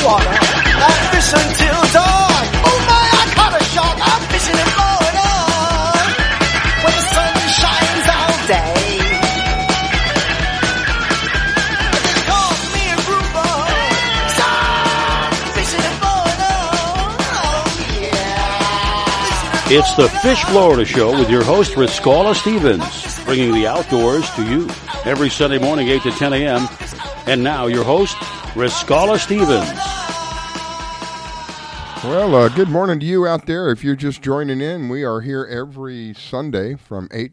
the water. I fish until dawn. Oh my, I caught a shark. I'm fishing in Florida where the sun shines all day. They call me a grouper. So I'm fishing in Florida. Oh yeah. It's the Fish Florida Show with your host, Riscala Stevens, bringing the outdoors to you every Sunday morning, 8 to 10 a.m. And now your host, Riscala Stevens. Well, good morning to you out there. If you're just joining in, we are here every Sunday from 8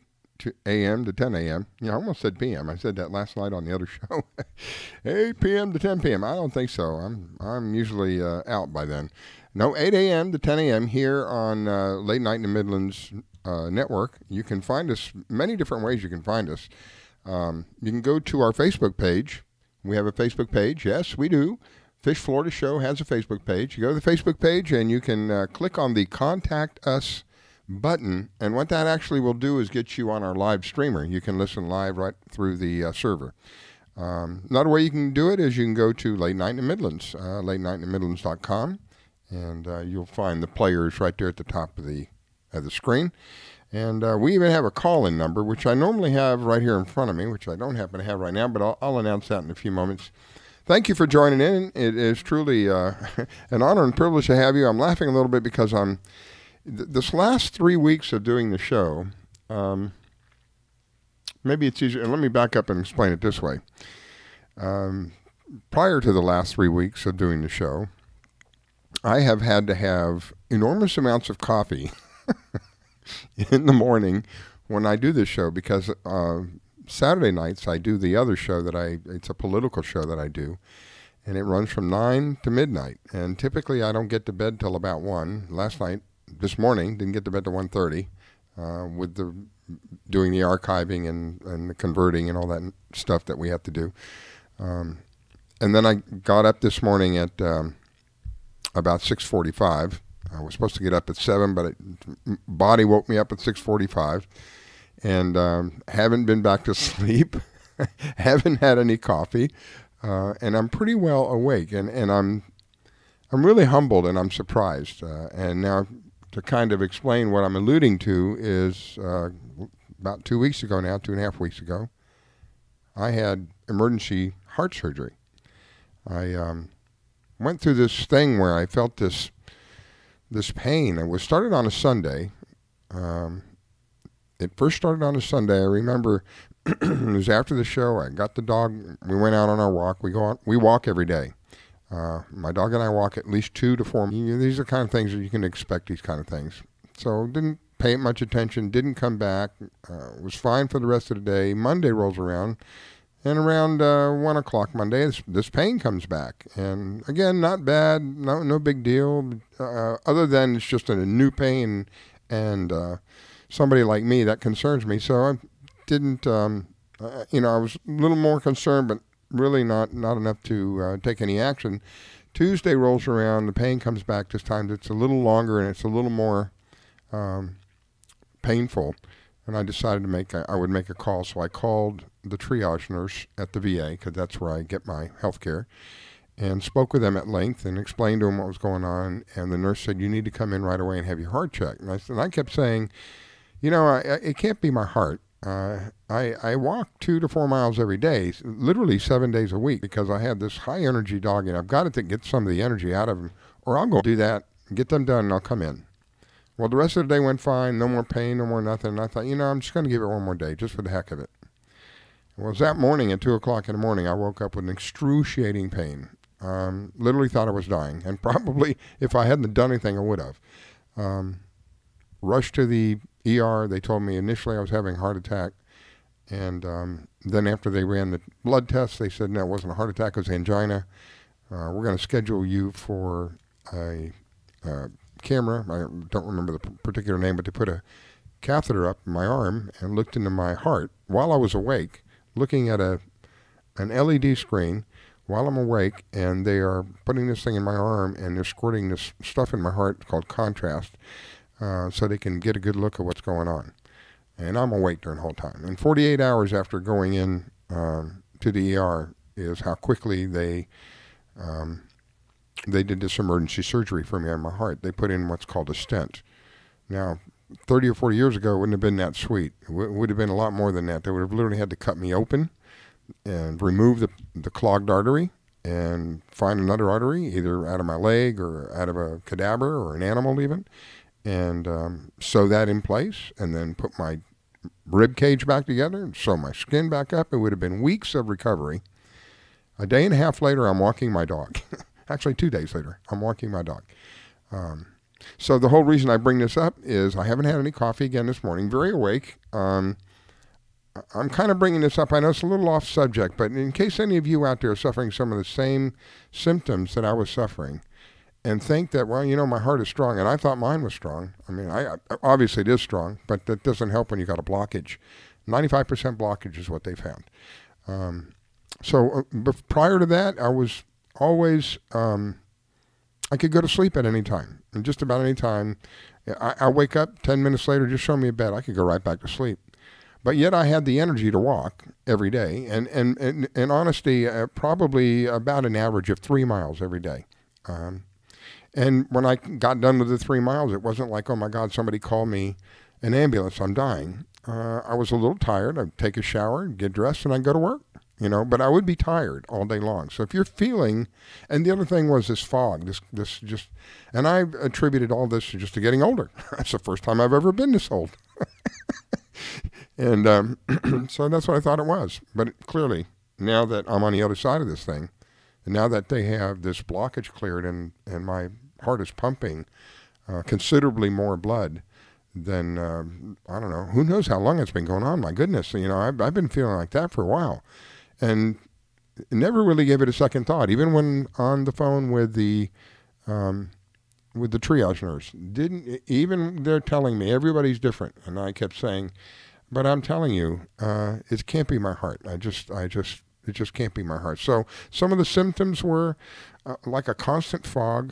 a.m. to 10 a.m. I almost said p.m. I said that last night on the other show. 8 p.m. to 10 p.m. I don't think so. I'm usually out by then. No, 8 a.m. to 10 a.m. here on Late Night in the Midlands Network. You can find us many different ways. You can find us. You can go to our Facebook page. We have a Facebook page. Yes, we do. Fish Florida Show has a Facebook page. You go to the Facebook page and you can click on the Contact Us button. And what that actually will do is get you on our live streamer. You can listen live right through the server. Another way you can do it is you can go to Late Night in the Midlands, latenightinthemidlands.com, and you'll find the players right there at the top of the screen. And we even have a call-in number, which I normally have right here in front of me, which I don't happen to have right now, but I'll announce that in a few moments. Thank you for joining in. It is truly an honor and privilege to have you. I'm laughing a little bit because this last 3 weeks of doing the show, maybe it's easier. Let me back up and explain it this way. Prior to the last 3 weeks of doing the show, I have had to have enormous amounts of coffee in the morning when I do this show because Saturday nights I do the other show it's a political show that I do, and it runs from 9 to midnight, and typically I don't get to bed till about 1. This morning, didn't get to bed till 1:30 with doing the archiving and the converting and all that stuff that we have to do. And then I got up this morning at about 6:45. I was supposed to get up at 7, but body woke me up at 6:45, and haven't been back to sleep, haven't had any coffee, and I'm pretty well awake, and I'm really humbled and I'm surprised. And now to kind of explain what I'm alluding to is about 2 weeks ago now, 2.5 weeks ago, I had emergency heart surgery. I went through this thing where I felt this pain. It was started on a Sunday. It first started on a Sunday. I remember it was after the show. I got the dog. We went out on our walk. We walk every day. My dog and I walk at least 2 to 4. These are the kind of things that you can expect, these kind of things. So didn't pay it much attention, didn't come back, was fine for the rest of the day. Monday rolls around, and around 1 o'clock Monday, this pain comes back. And again, not bad, no big deal, other than it's just a new pain, and somebody like me, that concerns me. So I didn't, I was a little more concerned, but really not enough to take any action. Tuesday rolls around, the pain comes back. This time it's a little longer and it's a little more painful. And I decided I would make a call. So I called the triage nurse at the VA, because that's where I get my health care, and spoke with them at length and explained to them what was going on. And the nurse said, "You need to come in right away and have your heart checked." And I kept saying, it can't be my heart. I walk 2 to 4 miles every day, literally 7 days a week, because I have this high energy dog, and I've got to get some of the energy out of him, or I'll go do that, get them done, and I'll come in. Well, the rest of the day went fine, no more pain, no more nothing. And I thought, I'm just going to give it one more day, just for the heck of it. Well, it was that morning at 2 o'clock in the morning, I woke up with an excruciating pain. Literally thought I was dying, and probably if I hadn't done anything, I would have. Rushed to the ER. They told me initially I was having a heart attack, and then after they ran the blood tests, they said, no, it wasn't a heart attack, it was angina. We're going to schedule you for a camera. I don't remember the particular name, but they put a catheter up in my arm and looked into my heart while I was awake, looking at an LED screen while I'm awake, and they are putting this thing in my arm, and they're squirting this stuff in my heart called contrast, so they can get a good look at what's going on. And I'm awake during the whole time. And 48 hours after going in to the ER is how quickly they they did this emergency surgery for me on my heart. They put in what's called a stent. Now, 30 or 40 years ago, it wouldn't have been that sweet. It would have been a lot more than that. They would have literally had to cut me open and remove the clogged artery and find another artery, either out of my leg or out of a cadaver or an animal even, and sew that in place, and then put my rib cage back together and sew my skin back up. It would have been weeks of recovery. A day and a half later, I'm walking my dog. Actually, 2 days later, I'm walking my dog. So the whole reason I bring this up is I haven't had any coffee again this morning. Very awake. I'm kind of bringing this up. I know it's a little off subject, but in case any of you out there are suffering some of the same symptoms that I was suffering and think that, well, my heart is strong, and I thought mine was strong. I mean, obviously it is strong, but that doesn't help when you got a blockage. 95% blockage is what they found. But prior to that, I was always, I could go to sleep at any time, and just about any time. I wake up 10 minutes later, just show me a bed, I could go right back to sleep. But yet I had the energy to walk every day, and in honesty, probably about an average of 3 miles every day. And when I got done with the 3 miles, it wasn't like, oh my God, somebody called me an ambulance, I'm dying. I was a little tired. I'd take a shower, get dressed, and I'd go to work. But I would be tired all day long. So if you're feeling, and the other thing was this fog, and I attributed all this to getting older. That's the first time I've ever been this old. And so that's what I thought it was. But clearly, now that I'm on the other side of this thing, and now that they have this blockage cleared and my heart is pumping considerably more blood than, I don't know, who knows how long it's been going on. My goodness, I've been feeling like that for a while. And never really gave it a second thought, even when on the phone with the triage nurse. They're telling me everybody's different, and I kept saying, but I'm telling you, it can't be my heart. It just can't be my heart. So some of the symptoms were like a constant fog,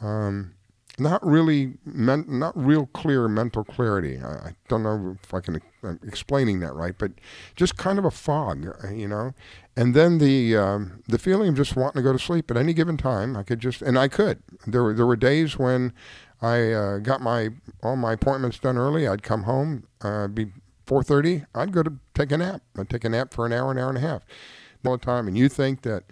not real clear mental clarity. I don't know if I'm explaining that right, but just kind of a fog, And then the feeling of just wanting to go to sleep at any given time. I could. There were days when I got all my appointments done early. I'd come home, be 4:30. I'd go to take a nap. I'd take a nap for an hour and a half all the time. And you think that,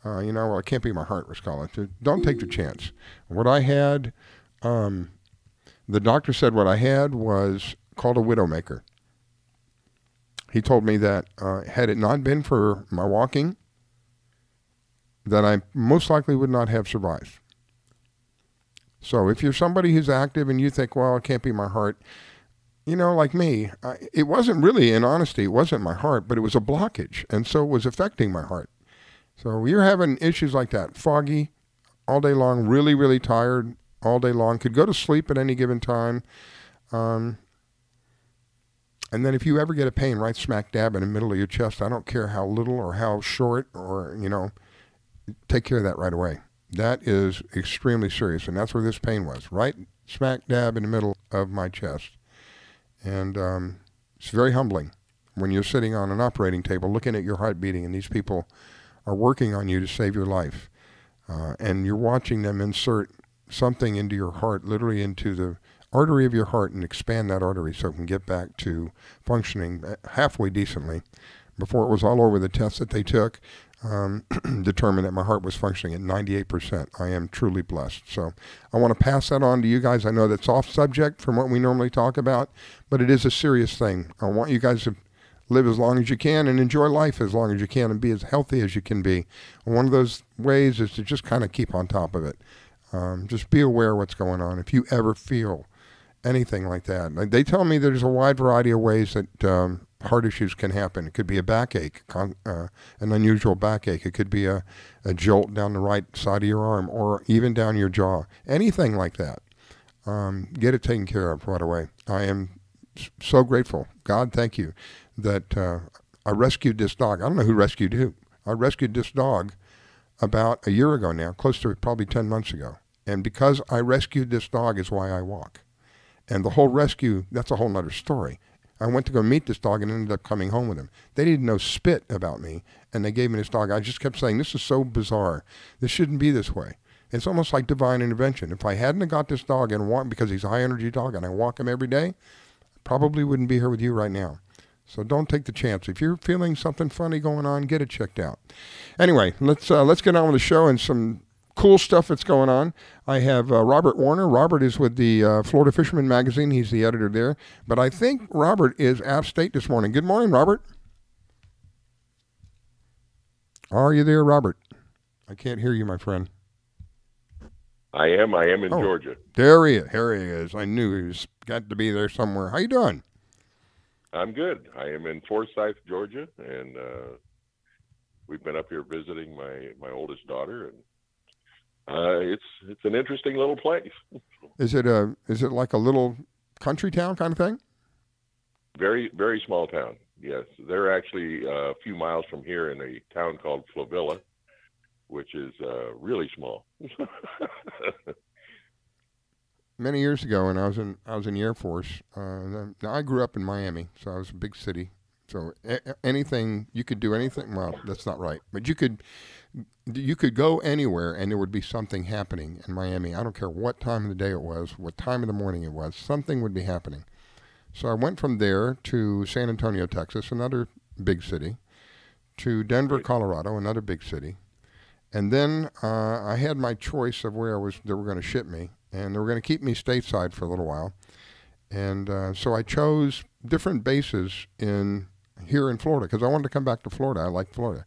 well, it can't be my heart, Riscala. Don't take the chance. What I had, the doctor said what I had was called a widowmaker. He told me that had it not been for my walking, that I most likely would not have survived. So if you're somebody who's active and you think, well, it can't be my heart, like me, it wasn't really, in honesty, it wasn't my heart, but it was a blockage, and so it was affecting my heart. So you're having issues like that, foggy all day long, really, really tired all day long, could go to sleep at any given time. And then if you ever get a pain right smack dab in the middle of your chest, I don't care how little or how short or, take care of that right away. That is extremely serious, and that's where this pain was, right smack dab in the middle of my chest. And it's very humbling when you're sitting on an operating table looking at your heart beating, and these people are working on you to save your life. And you're watching them insert something into your heart, literally into the artery of your heart, and expand that artery so it can get back to functioning halfway decently. Before it was all over, the tests that they took determined that my heart was functioning at 98%. I am truly blessed. So I want to pass that on to you guys. I know that's off subject from what we normally talk about, but it is a serious thing. I want you guys to live as long as you can and enjoy life as long as you can and be as healthy as you can be. And one of those ways is to just kind of keep on top of it. Just be aware of what's going on. If you ever feel anything like that, they tell me there's a wide variety of ways that heart issues can happen. It could be a backache, an unusual backache. It could be a jolt down the right side of your arm or even down your jaw. Anything like that. Get it taken care of right away. I am so grateful. God, thank you that I rescued this dog. I don't know who rescued who. I rescued this dog about a year ago now, close to probably 10 months ago. And because I rescued this dog is why I walk. And the whole rescue, that's a whole nother story. I went to go meet this dog and ended up coming home with him. They didn't know spit about me, and they gave me this dog. I just kept saying, this is so bizarre. This shouldn't be this way. It's almost like divine intervention. If I hadn't have got this dog and walk because he's a high energy dog and I walk him every day, I probably wouldn't be here with you right now. So don't take the chance. If you're feeling something funny going on, get it checked out. Anyway, let's get on with the show and some cool stuff that's going on. I have Robert Warner. Robert is with the Florida Fisherman magazine. He's the editor there. But I think Robert is out of state this morning. Good morning, Robert. Are you there, Robert? I can't hear you, my friend. I am in Georgia. There he is. Here he is. I knew he was got to be there somewhere. How you doing? I'm good. I am in Forsyth, Georgia, and we've been up here visiting my oldest daughter, and it's an interesting little place. Is it like a little country town kind of thing? Very, very small town. Yes, they're actually a few miles from here in a town called Flovilla, which is really small. Many years ago, when I was in the Air Force, I grew up in Miami, so I was a big city. So anything you could do anything. Well, that's not right, but you could go anywhere, and there would be something happening in Miami. I don't care what time of the day it was, what time of the morning it was, something would be happening. So I went from there to San Antonio, Texas, another big city, to Denver, Colorado, another big city. And then I had my choice of where they were going to ship me, and they were going to keep me stateside for a little while. And so I chose different bases here in Florida because I wanted to come back to Florida. I like Florida.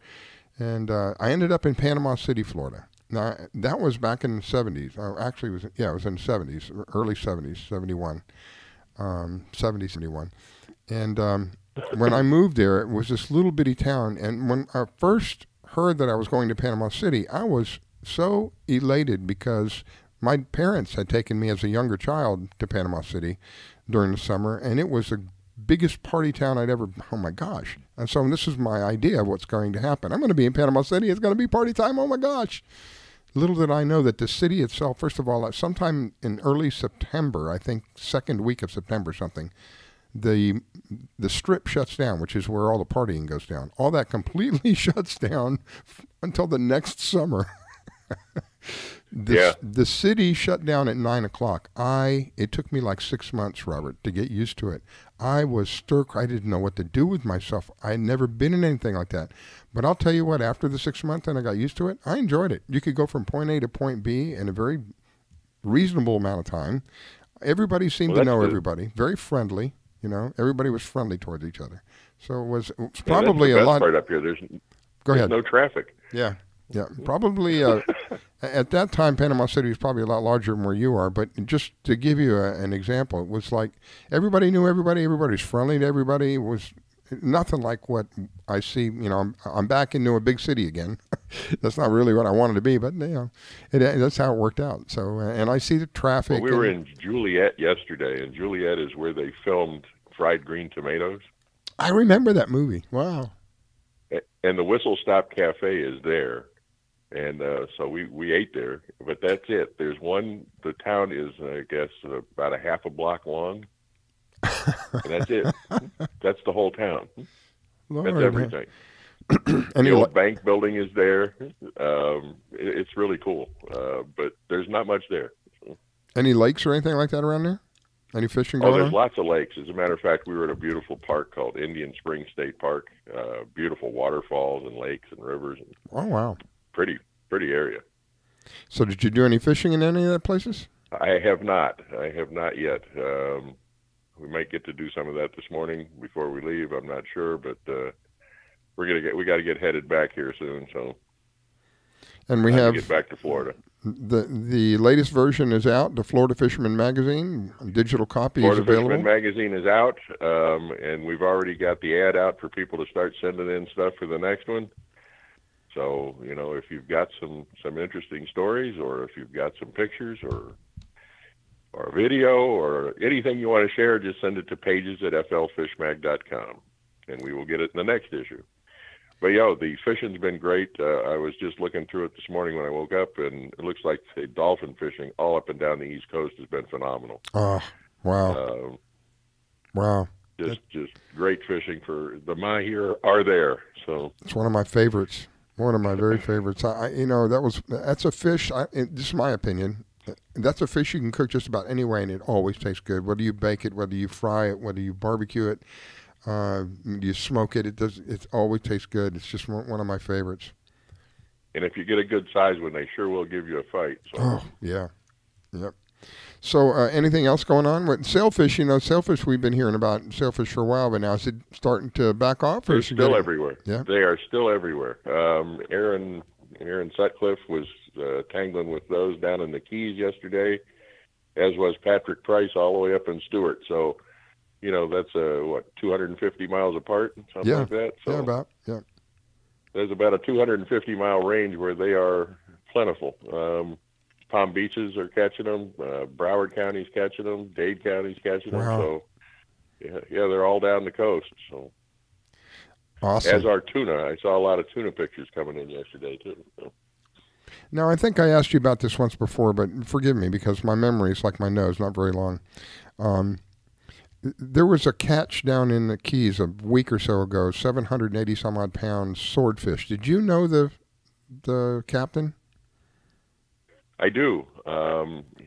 And I ended up in Panama City, Florida. Now, that was back in the 70s. Actually, it was in the 70s, early 70s, 71, 70, 71. And when I moved there, it was this little bitty town. And when I first heard that I was going to Panama City, I was so elated because my parents had taken me as a younger child to Panama City during the summer, and it was the biggest party town I'd ever, oh my gosh. And so this is my idea of what's going to happen. I'm going to be in Panama City. It's going to be party time. Oh my gosh. Little did I know that the city itself, first of all, sometime in early September, I think second week of September something, the strip shuts down, which is where all the partying goes down. All that completely shuts down until the next summer. The city shut down at 9 o'clock. It took me like 6 months, Robert, to get used to it. I was stir-crazy. I didn't know what to do with myself. I had never been in anything like that. But I'll tell you what, after the 6 months and I got used to it, I enjoyed it. You could go from point A to point B in a very reasonable amount of time. Everybody seemed to know everybody. Very friendly. Everybody was friendly towards each other. So it was probably that's the a lot. Part up here, there's no traffic. Yeah, probably. At that time, Panama City was probably a lot larger than where you are. But just to give you an example, it was like everybody knew everybody. Everybody was friendly to everybody. It was nothing like what I see. I'm back into a big city again. That's not really what I wanted to be, but that's how it worked out. So, and I see the traffic. Well, we were in Juliet yesterday, and Juliet is where they filmed Fried Green Tomatoes. I remember that movie. Wow. And the Whistle Stop Cafe is there. And so we ate there, but that's it. The town is, I guess, about a half a block long. And that's it. That's the whole town. Lord, that's everything. The old bank building is there. It's really cool, but there's not much there. Any lakes or anything like that around there? Any fishing going on? There's lots of lakes. As a matter of fact, we were at a beautiful park called Indian Spring State Park. Beautiful waterfalls and lakes and rivers. Oh, wow. Pretty area. So did you do any fishing in any of the places? I have not yet. We might get to do some of that this morning before we leave. I'm not sure, but we got to get headed back here soon. So, and we have to get back to Florida. The latest version is out. The Florida Fisherman magazine, digital copy is available. Florida Fisherman magazine is out, and we've already got the ad out for people to start sending in stuff for the next one. So, if you've got some interesting stories, or if you've got some pictures or a video or anything you want to share, just send it to pages@flfishmag.com, and we will get it in the next issue. But, the fishing's been great. I was just looking through it this morning when I woke up, and it looks like the dolphin fishing all up and down the East Coast has been phenomenal. Oh, wow. Wow. Just great fishing for the mahi are there. So it's one of my favorites. One of my very favorites. That's a fish. This is my opinion. That's a fish you can cook just about any way, and it always tastes good. Whether you bake it, whether you fry it, whether you barbecue it, you smoke it. It always tastes good. It's just one of my favorites. And if you get a good size one, they sure will give you a fight. So. Oh yeah, yep. So anything else going on with sailfish? Sailfish. We've been hearing about sailfish for a while, but now is it starting to back off? They're still everywhere. Yeah, they are still everywhere. Aaron Sutcliffe was tangling with those down in the Keys yesterday, as was Patrick Price all the way up in Stewart. So, that's 250 miles apart, something like that. So yeah. There's about a 250-mile range where they are plentiful. Palm Beaches are catching them. Broward County's catching them. Dade County's catching them. So, yeah, they're all down the coast. So, awesome. As are tuna. I saw a lot of tuna pictures coming in yesterday too. So. Now, I think I asked you about this once before, but forgive me because my memory is like my nose, not very long. There was a catch down in the Keys a week or so ago, 780 some odd pounds swordfish. Did you know the captain? I do.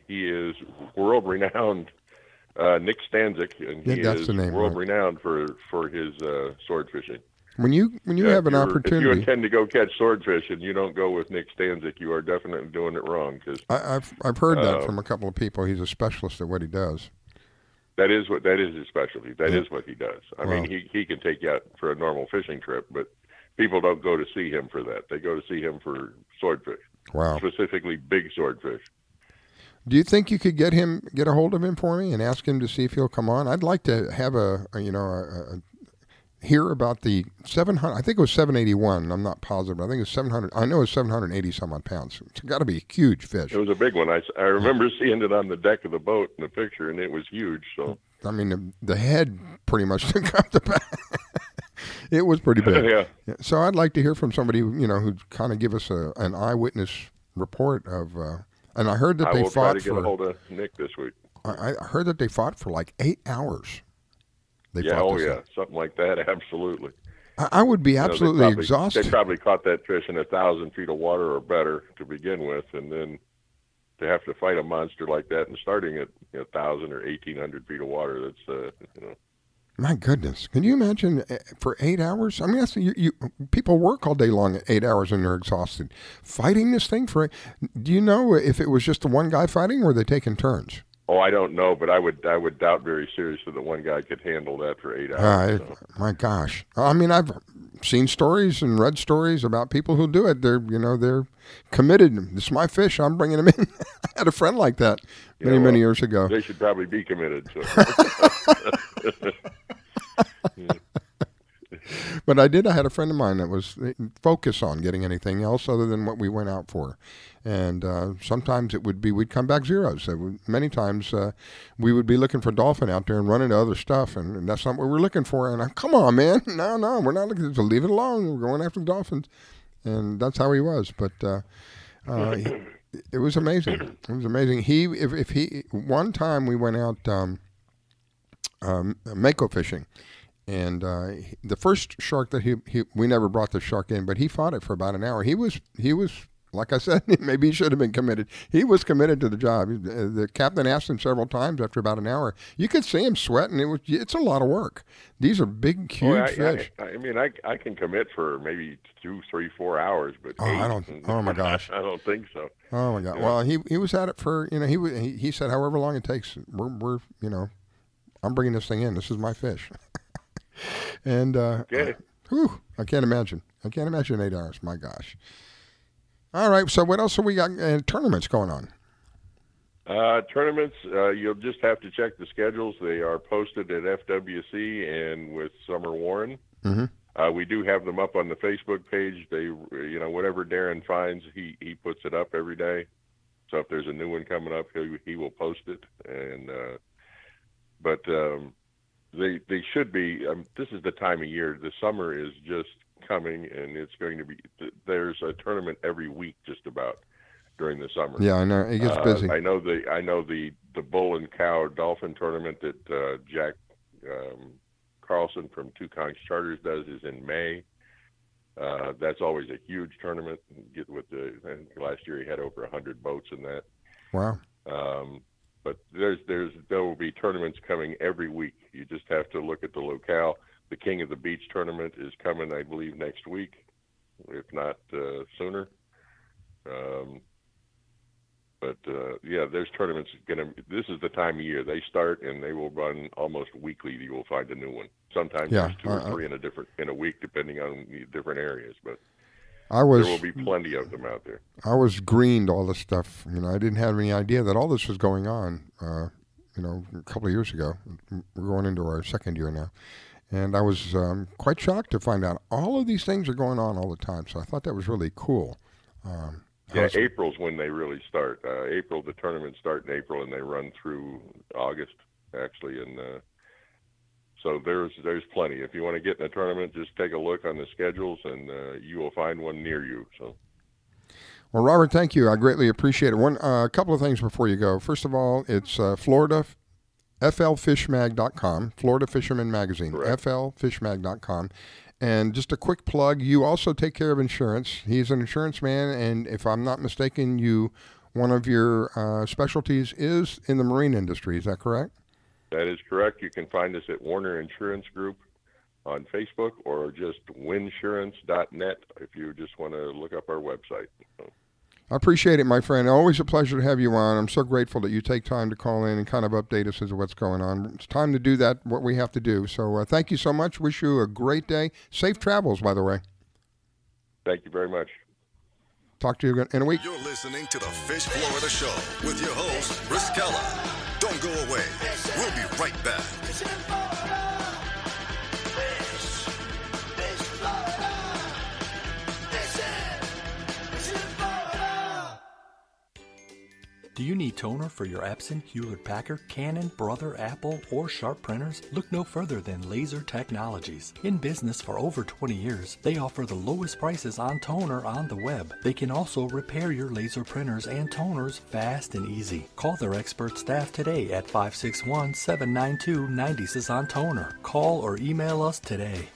He is world renowned, Nick Stanzik, and he is world renowned for his sword fishing. When you have an opportunity, if you intend to go catch swordfish and you don't go with Nick Stanzik, you are definitely doing it wrong. Cause, I've heard that from a couple of people. He's a specialist at what he does. That is his specialty. That is what he does. I mean, he can take you out for a normal fishing trip, but people don't go to see him for that. They go to see him for swordfish. Wow. Specifically big swordfish. Do you think you could get a hold of him for me and ask him to see if he'll come on? I'd like to have hear about the 700. I think it was 781. I'm not positive. I think it's 700. I know it's 780 some odd pounds. It's got to be a huge fish. It was a big one. I remember seeing it on the deck of the boat in the picture, and it was huge. So I mean, the head pretty much took up the back. It was pretty big. Yeah. So I'd like to hear from somebody who'd kind of give us an eyewitness report of. And I heard that they fought. I will try to get a hold of Nick this week. I heard that they fought for like 8 hours. Something like that. Absolutely. I would be absolutely exhausted. They probably caught that fish in 1,000 feet of water or better to begin with, and then to have to fight a monster like that and starting at 1,000 or 1,800 feet of water. That's My goodness, can you imagine for 8 hours? I mean, that's, people work all day long at 8 hours and they're exhausted. Fighting this thing for, do you know if it was just the one guy fighting or were they taking turns? Oh, I don't know, but I would doubt very seriously that one guy could handle that for 8 hours. My gosh, I mean, I've seen stories and read stories about people who do it. They're committed. This is my fish. I'm bringing him in. I had a friend like that many years ago. They should probably be committed. So. But I had a friend of mine that was focused on getting anything else other than what we went out for. And sometimes it would be we'd come back zeros. So many times we would be looking for dolphin out there and run into other stuff, and that's not what we're looking for. And come on, man. No, we're not looking to leave it alone. We're going after dolphins. And that's how he was. But it was amazing. It was amazing. One time we went out mako fishing. And the first shark that we never brought the shark in, but he fought it for about an hour. He was like I said, maybe he should have been committed. He was committed to the job. The captain asked him several times after about an hour. You could see him sweating. It's a lot of work. These are big, huge fish. I mean, I can commit for maybe 2, 3, 4 hours, but oh my gosh, I don't think so. Oh my God. Yeah. Well, he was at it for he said however long it takes. We're I'm bringing this thing in. This is my fish. And I can't imagine. 8 hours. My gosh. All right. So what else have we got? Tournaments going on? Tournaments. You'll just have to check the schedules. They are posted at FWC and with Summer Warren. Mm-hmm. We do have them up on the Facebook page. They, whatever Darren finds, he puts it up every day. So if there's a new one coming up, he will post it. And They should be. This is the time of year. The summer is just coming, and it's going to be. There's a tournament every week, just about during the summer. Yeah, I know it gets busy. I know the bull and cow dolphin tournament that Jack Carlson from Two Conch Charters does is in May. That's always a huge tournament. I think last year he had over 100 boats in that. Wow. But there will be tournaments coming every week. You just have to look at the locale. The King of the Beach tournament is coming, I believe, next week, if not sooner. Yeah, there's tournaments this is the time of year they start, and they will run almost weekly. You will find a new one. Sometimes there's 2 or 3 in a week, depending on the different areas. But there will be plenty of them out there. I was greened all this stuff. I didn't have any idea that all this was going on. A couple of years ago. We're going into our second year now, and I was quite shocked to find out all of these things are going on all the time. So I thought that was really cool. Yeah, April's when they really start. The tournaments start in April, and they run through August, actually. And so there's plenty. If you want to get in a tournament, just take a look on the schedules, and you will find one near you. So. Well, Robert, thank you. I greatly appreciate it. A couple of things before you go. First of all, it's Florida, flfishmag.com, Florida Fisherman Magazine, correct. flfishmag.com. And just a quick plug, you also take care of insurance. He's an insurance man, and if I'm not mistaken, one of your specialties is in the marine industry. Is that correct? That is correct. You can find us at Warner Insurance Group on Facebook, or just winsurance.net if you just want to look up our website. I appreciate it, my friend. Always a pleasure to have you on. I'm so grateful that you take time to call in and kind of update us as to what's going on. It's time to do that, what we have to do. So thank you so much. Wish you a great day. Safe travels, by the way. Thank you very much. Talk to you in a week. You're listening to the Fish Florida Show with your host, Riskella. Don't go away. We'll be right back. Do you need toner for your Epson, Hewlett-Packard, Canon, Brother, Apple, or Sharp printers? Look no further than Laser Technologies. In business for over 20 years, they offer the lowest prices on toner on the web. They can also repair your laser printers and toners fast and easy. Call their expert staff today at 561-792-90 on toner. Call or email us today.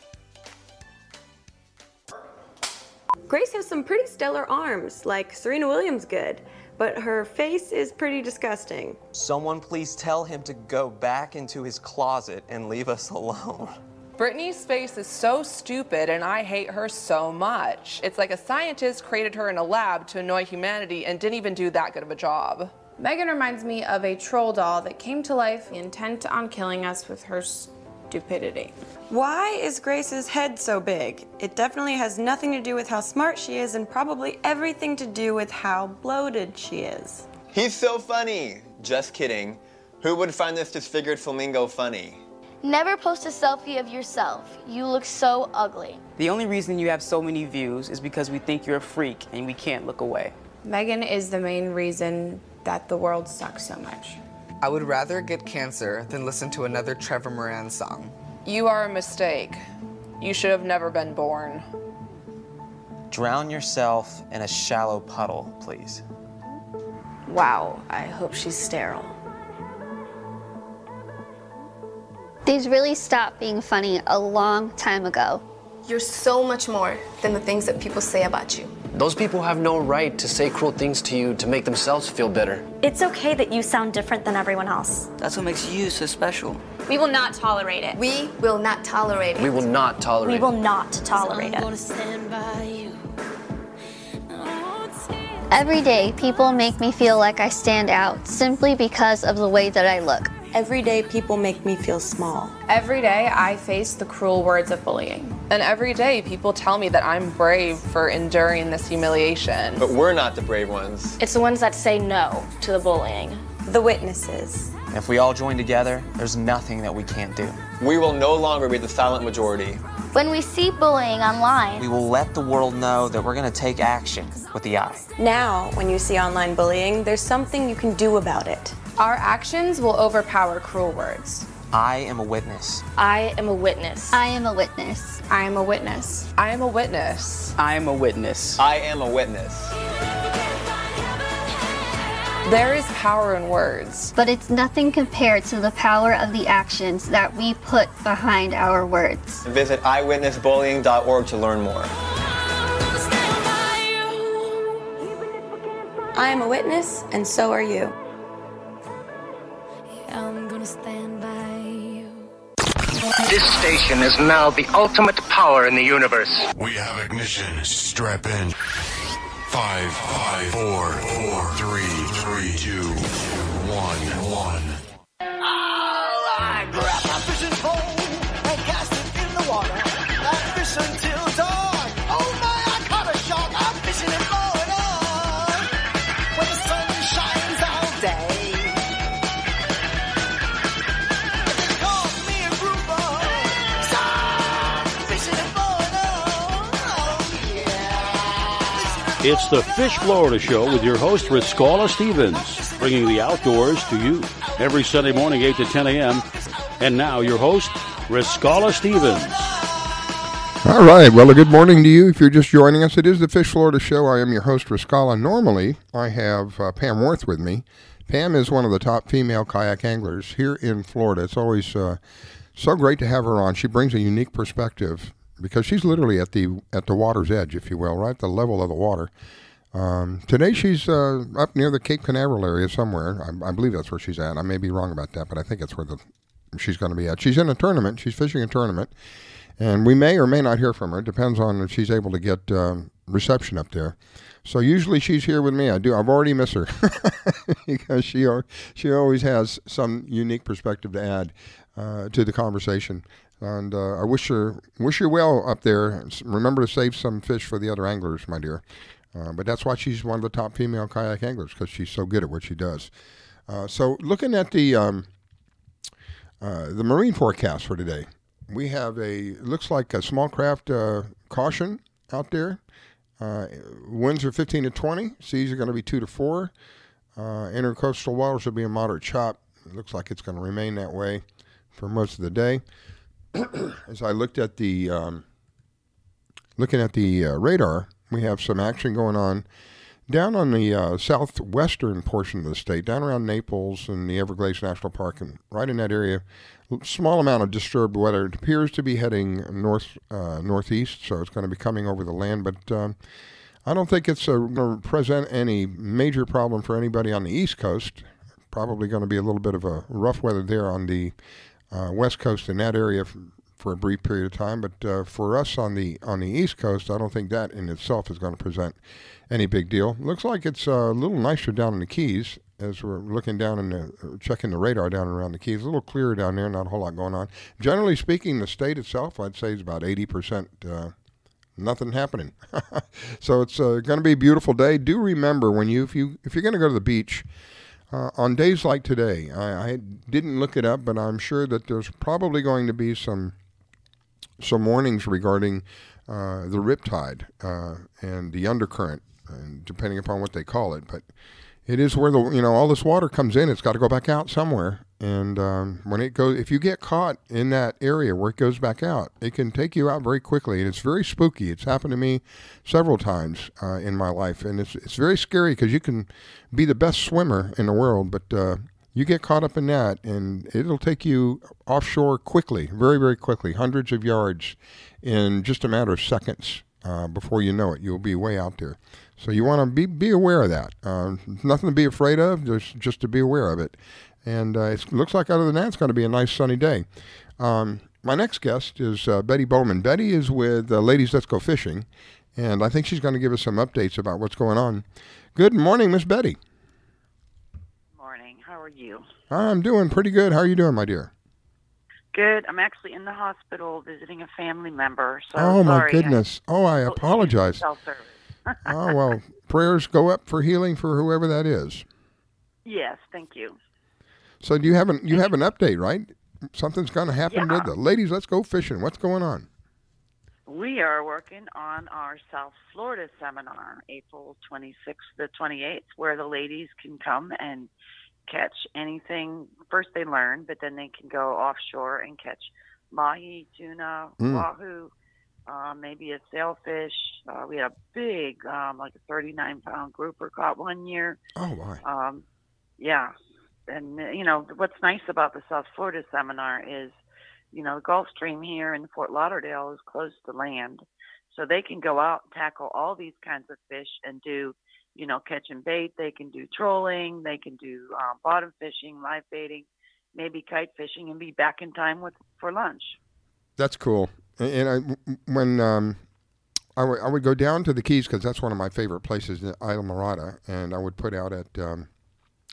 Grace has some pretty stellar arms, like Serena Williams good, but her face is pretty disgusting. Someone please tell him to go back into his closet and leave us alone. Brittany's face is so stupid, and I hate her so much. It's like a scientist created her in a lab to annoy humanity and didn't even do that good of a job. Megan reminds me of a troll doll that came to life intent on killing us with her stupidity. Why is Grace's head so big? It definitely has nothing to do with how smart she is, and probably everything to do with how bloated she is. He's so funny. Just kidding. Who would find this disfigured flamingo funny? Never post a selfie of yourself. You look so ugly. The only reason you have so many views is because we think you're a freak and we can't look away. Megan is the main reason that the world sucks so much. I would rather get cancer than listen to another Trevor Moran song. You are a mistake. You should have never been born. Drown yourself in a shallow puddle, please. Wow, I hope she's sterile. These really stopped being funny a long time ago. You're so much more than the things that people say about you. Those people have no right to say cruel things to you to make themselves feel better. It's okay that you sound different than everyone else. That's what makes you so special. We will not tolerate it. We will not tolerate it. We will not tolerate it. We will not tolerate it. Every day, people make me feel like I stand out simply because of the way that I look. Every day, people make me feel small. Every day, I face the cruel words of bullying. And every day, people tell me that I'm brave for enduring this humiliation. But we're not the brave ones. It's the ones that say no to the bullying. The witnesses. If we all join together, there's nothing that we can't do. We will no longer be the silent majority. When we see bullying online, we will let the world know that we're going to take action with the eye. Now, when you see online bullying, there's something you can do about it. Our actions will overpower cruel words. I am a witness. I am a witness. I am a witness. I am a witness. I am a witness. I am a witness. I am a witness. There is power in words. But it's nothing compared to the power of the actions that we put behind our words. Visit eyewitnessbullying.org to learn more. I am a witness, and so are you. I'm gonna stand by you. This station is now the ultimate power in the universe. We have ignition. Strap in. 5, 4, 3, 2, 1. I grab my fishing pole and cast it in the water. I fish until dawn. Oh my, I caught a shark. I'm fishing in Florida when the sun shines all day. They call me a grouper. So I'm fishing in Florida. Oh yeah. It's the Fish Florida Show with your host, Riscala Stevens, bringing the outdoors to you every Sunday morning, 8 to 10 a.m. And now your host, Riscala Stevens. All right. Well, a good morning to you. If you're just joining us, it is the Fish Florida Show. I am your host, Riscala. Normally, I have Pam Worth with me. Pam is one of the top female kayak anglers here in Florida. It's always so great to have her on. She brings a unique perspective because she's literally at the water's edge, if you will, right at the level of the water. Today she's up near the Cape Canaveral area somewhere. I believe that's where she's at. I may be wrong about that, but I think it's where she's going to be at. She's in a tournament. She's fishing a tournament, and we may or may not hear from her. It depends on if she's able to get reception up there. So usually she's here with me. I've already missed her because she always has some unique perspective to add to the conversation. And I wish her well up there. Remember to save some fish for the other anglers, my dear. But that's why she's one of the top female kayak anglers, because she's so good at what she does. So looking at the marine forecast for today, we have looks like a small craft caution out there. Winds are 15 to 20. Seas are going to be 2 to 4. Intercoastal waters will be a moderate chop. It looks like it's going to remain that way for most of the day. As I looked at the radar, we have some action going on down on the southwestern portion of the state, down around Naples and the Everglades National Park, and right in that area, small amount of disturbed weather. It appears to be heading northeast, so it's going to be coming over the land, but I don't think it's going to present any major problem for anybody on the East Coast. Probably going to be a little bit of a rough weather there on the West Coast in that area for a brief period of time, but for us on the East Coast, I don't think that in itself is going to present any big deal. Looks like it's a little nicer down in the Keys as we're looking down and checking the radar down around the Keys. A little clearer down there, not a whole lot going on. Generally speaking, the state itself, I'd say, is about 80% nothing happening. So it's going to be a beautiful day. Do remember if you're going to go to the beach, on days like today, I didn't look it up, but I'm sure that there's probably going to be some warnings regarding the riptide and the undercurrent, and depending upon what they call it. But it is where all this water comes in. It's got to go back out somewhere, and when it goes, if you get caught in that area where it goes back out, it can take you out very quickly, and it's very spooky. It's happened to me several times in my life, and it's very scary because you can be the best swimmer in the world, but you get caught up in that, and it'll take you offshore quickly, very, very quickly, hundreds of yards in just a matter of seconds. Before you know it, you'll be way out there. So you want to be aware of that. Nothing to be afraid of, just to be aware of it. And it looks like other than that, it's going to be a nice sunny day. My next guest is Betty Bauman. Betty is with Ladies Let's Go Fishing, and I think she's going to give us some updates about what's going on. Good morning, Miss Betty. How are you? I'm doing pretty good. How are you doing, my dear? Good. I'm actually in the hospital visiting a family member. So oh, my sorry. goodness. I apologize. Oh, well, prayers go up for healing for whoever that is. Yes, thank you. So do you have an update, right? Something's going to happen with the Ladies Let's Go Fishing. What's going on? We are working on our South Florida seminar, April 26th to 28th, where the ladies can come and catch anything. First they learn, but then they can go offshore and catch mahi, tuna, wahoo, maybe a sailfish. We had a big, like a 39-pound grouper caught one year. Oh, my. Yeah. And, what's nice about the South Florida seminar is, the Gulf Stream here in Fort Lauderdale is close to land. So they can go out and tackle all these kinds of fish and do catching bait. They can do trolling. They can do bottom fishing, live baiting, maybe kite fishing, and be back in time for lunch. That's cool. And I would go down to the Keys because that's one of my favorite places, Isla Morada, and I would put out at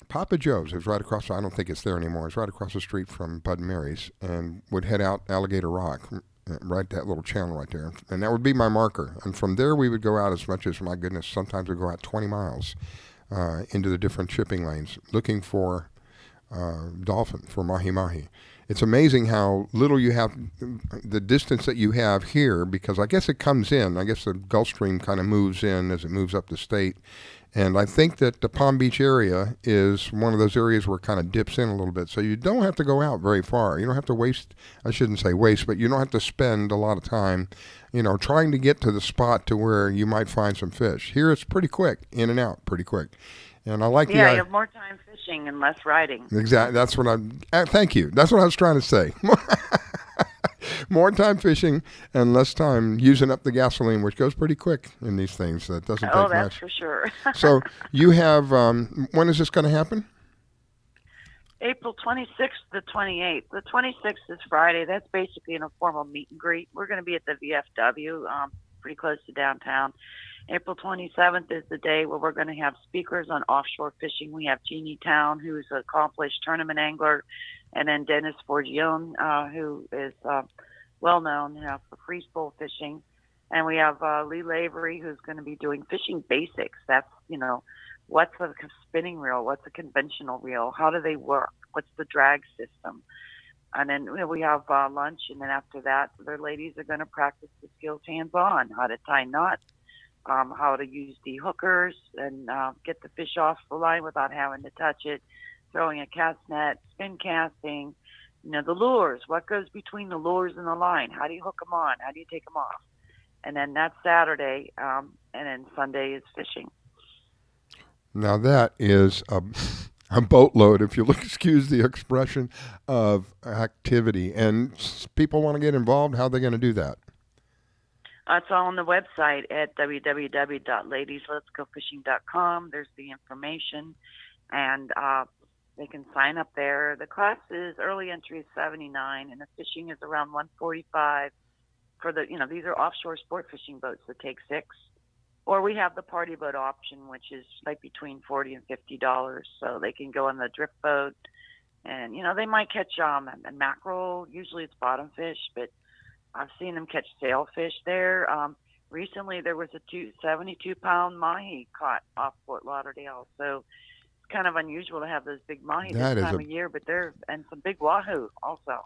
Papa Joe's. It was right across. I don't think it's there anymore. It's right across the street from Bud and Mary's, and would head out Alligator Rock, right that little channel right there, and that would be my marker. And from there, we would go out as much as, my goodness, sometimes we'd go out 20 miles into the different shipping lanes looking for dolphin, for mahi-mahi. It's amazing how little you have, the distance that you have here, because I guess it comes in. I guess the Gulf Stream kind of moves in as it moves up the state. And I think that the Palm Beach area is one of those areas where it kind of dips in a little bit. So you don't have to go out very far. You don't have to waste, I shouldn't say waste, but you don't have to spend a lot of time, trying to get to the spot to where you might find some fish. Here it's pretty quick, in and out, pretty quick. And I like you have more time fishing and less riding. Exactly. That's what thank you. That's what I was trying to say. More time fishing and less time using up the gasoline, which goes pretty quick in these things. That doesn't take much. Oh, that's for sure. So you have, when is this going to happen? April 26th to the 28th. The 26th is Friday. That's basically an informal meet and greet. We're going to be at the VFW, pretty close to downtown. April 27th is the day where we're going to have speakers on offshore fishing. We have Jeannie Town, who's an accomplished tournament angler, and then Dennis Forgione, who is well-known for free spool fishing. And we have Lee Lavery, who's going to be doing fishing basics. That's, what's a spinning reel? What's a conventional reel? How do they work? What's the drag system? And then we have lunch, and then after that, the ladies are going to practice the skills hands-on, how to tie knots, how to use de-hookers and get the fish off the line without having to touch it, throwing a cast net, spin casting, the lures, what goes between the lures and the line, how do you hook them on, how do you take them off? And then that's Saturday, and then Sunday is fishing. Now that is a boatload, if you'll excuse the expression, of activity. And people want to get involved, how are they going to do that? It's all on the website at www.ladiesletsgofishing.com. There's the information, and they can sign up there. The class is, early entry is $79, and the fishing is around $145 for the, these are offshore sport fishing boats that take 6. Or we have the party boat option, which is like between $40 and $50. So they can go on the drift boat, and, they might catch a mackerel. Usually it's bottom fish, but I've seen them catch sailfish there. Recently, there was a 72-pound mahi caught off Fort Lauderdale. So it's kind of unusual to have those big mahi this time of year, but and some big wahoo also.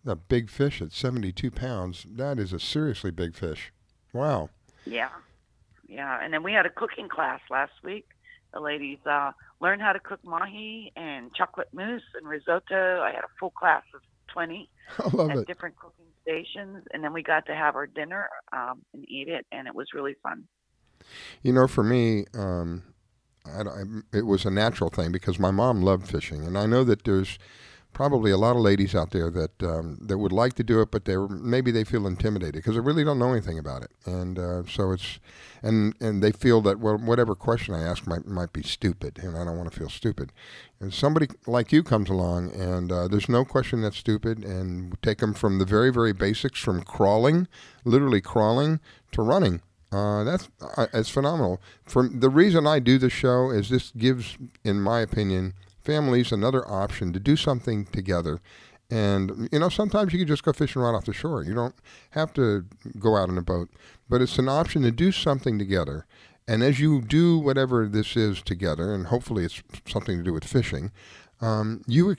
A big fish at 72 pounds. That is a seriously big fish. Wow. Yeah. Yeah. And then we had a cooking class last week. The ladies learned how to cook mahi and chocolate mousse and risotto. I had a full class of 20 at different cooking stations, and then we got to have our dinner and eat it, and it was really fun. For me, it was a natural thing because my mom loved fishing, and I know that there's probably a lot of ladies out there that that would like to do it, but maybe they feel intimidated because they really don't know anything about it, and so it's and they feel that whatever question I ask might be stupid, and I don't want to feel stupid. And somebody like you comes along, and there's no question that's stupid, and take them from the very, very basics, from crawling, literally crawling, to running. It's phenomenal. The reason I do the show is this gives, in my opinion, families another option to do something together. And, sometimes you can just go fishing right off the shore. You don't have to go out in a boat. But it's an option to do something together. And as you do whatever this is together, and hopefully it's something to do with fishing, you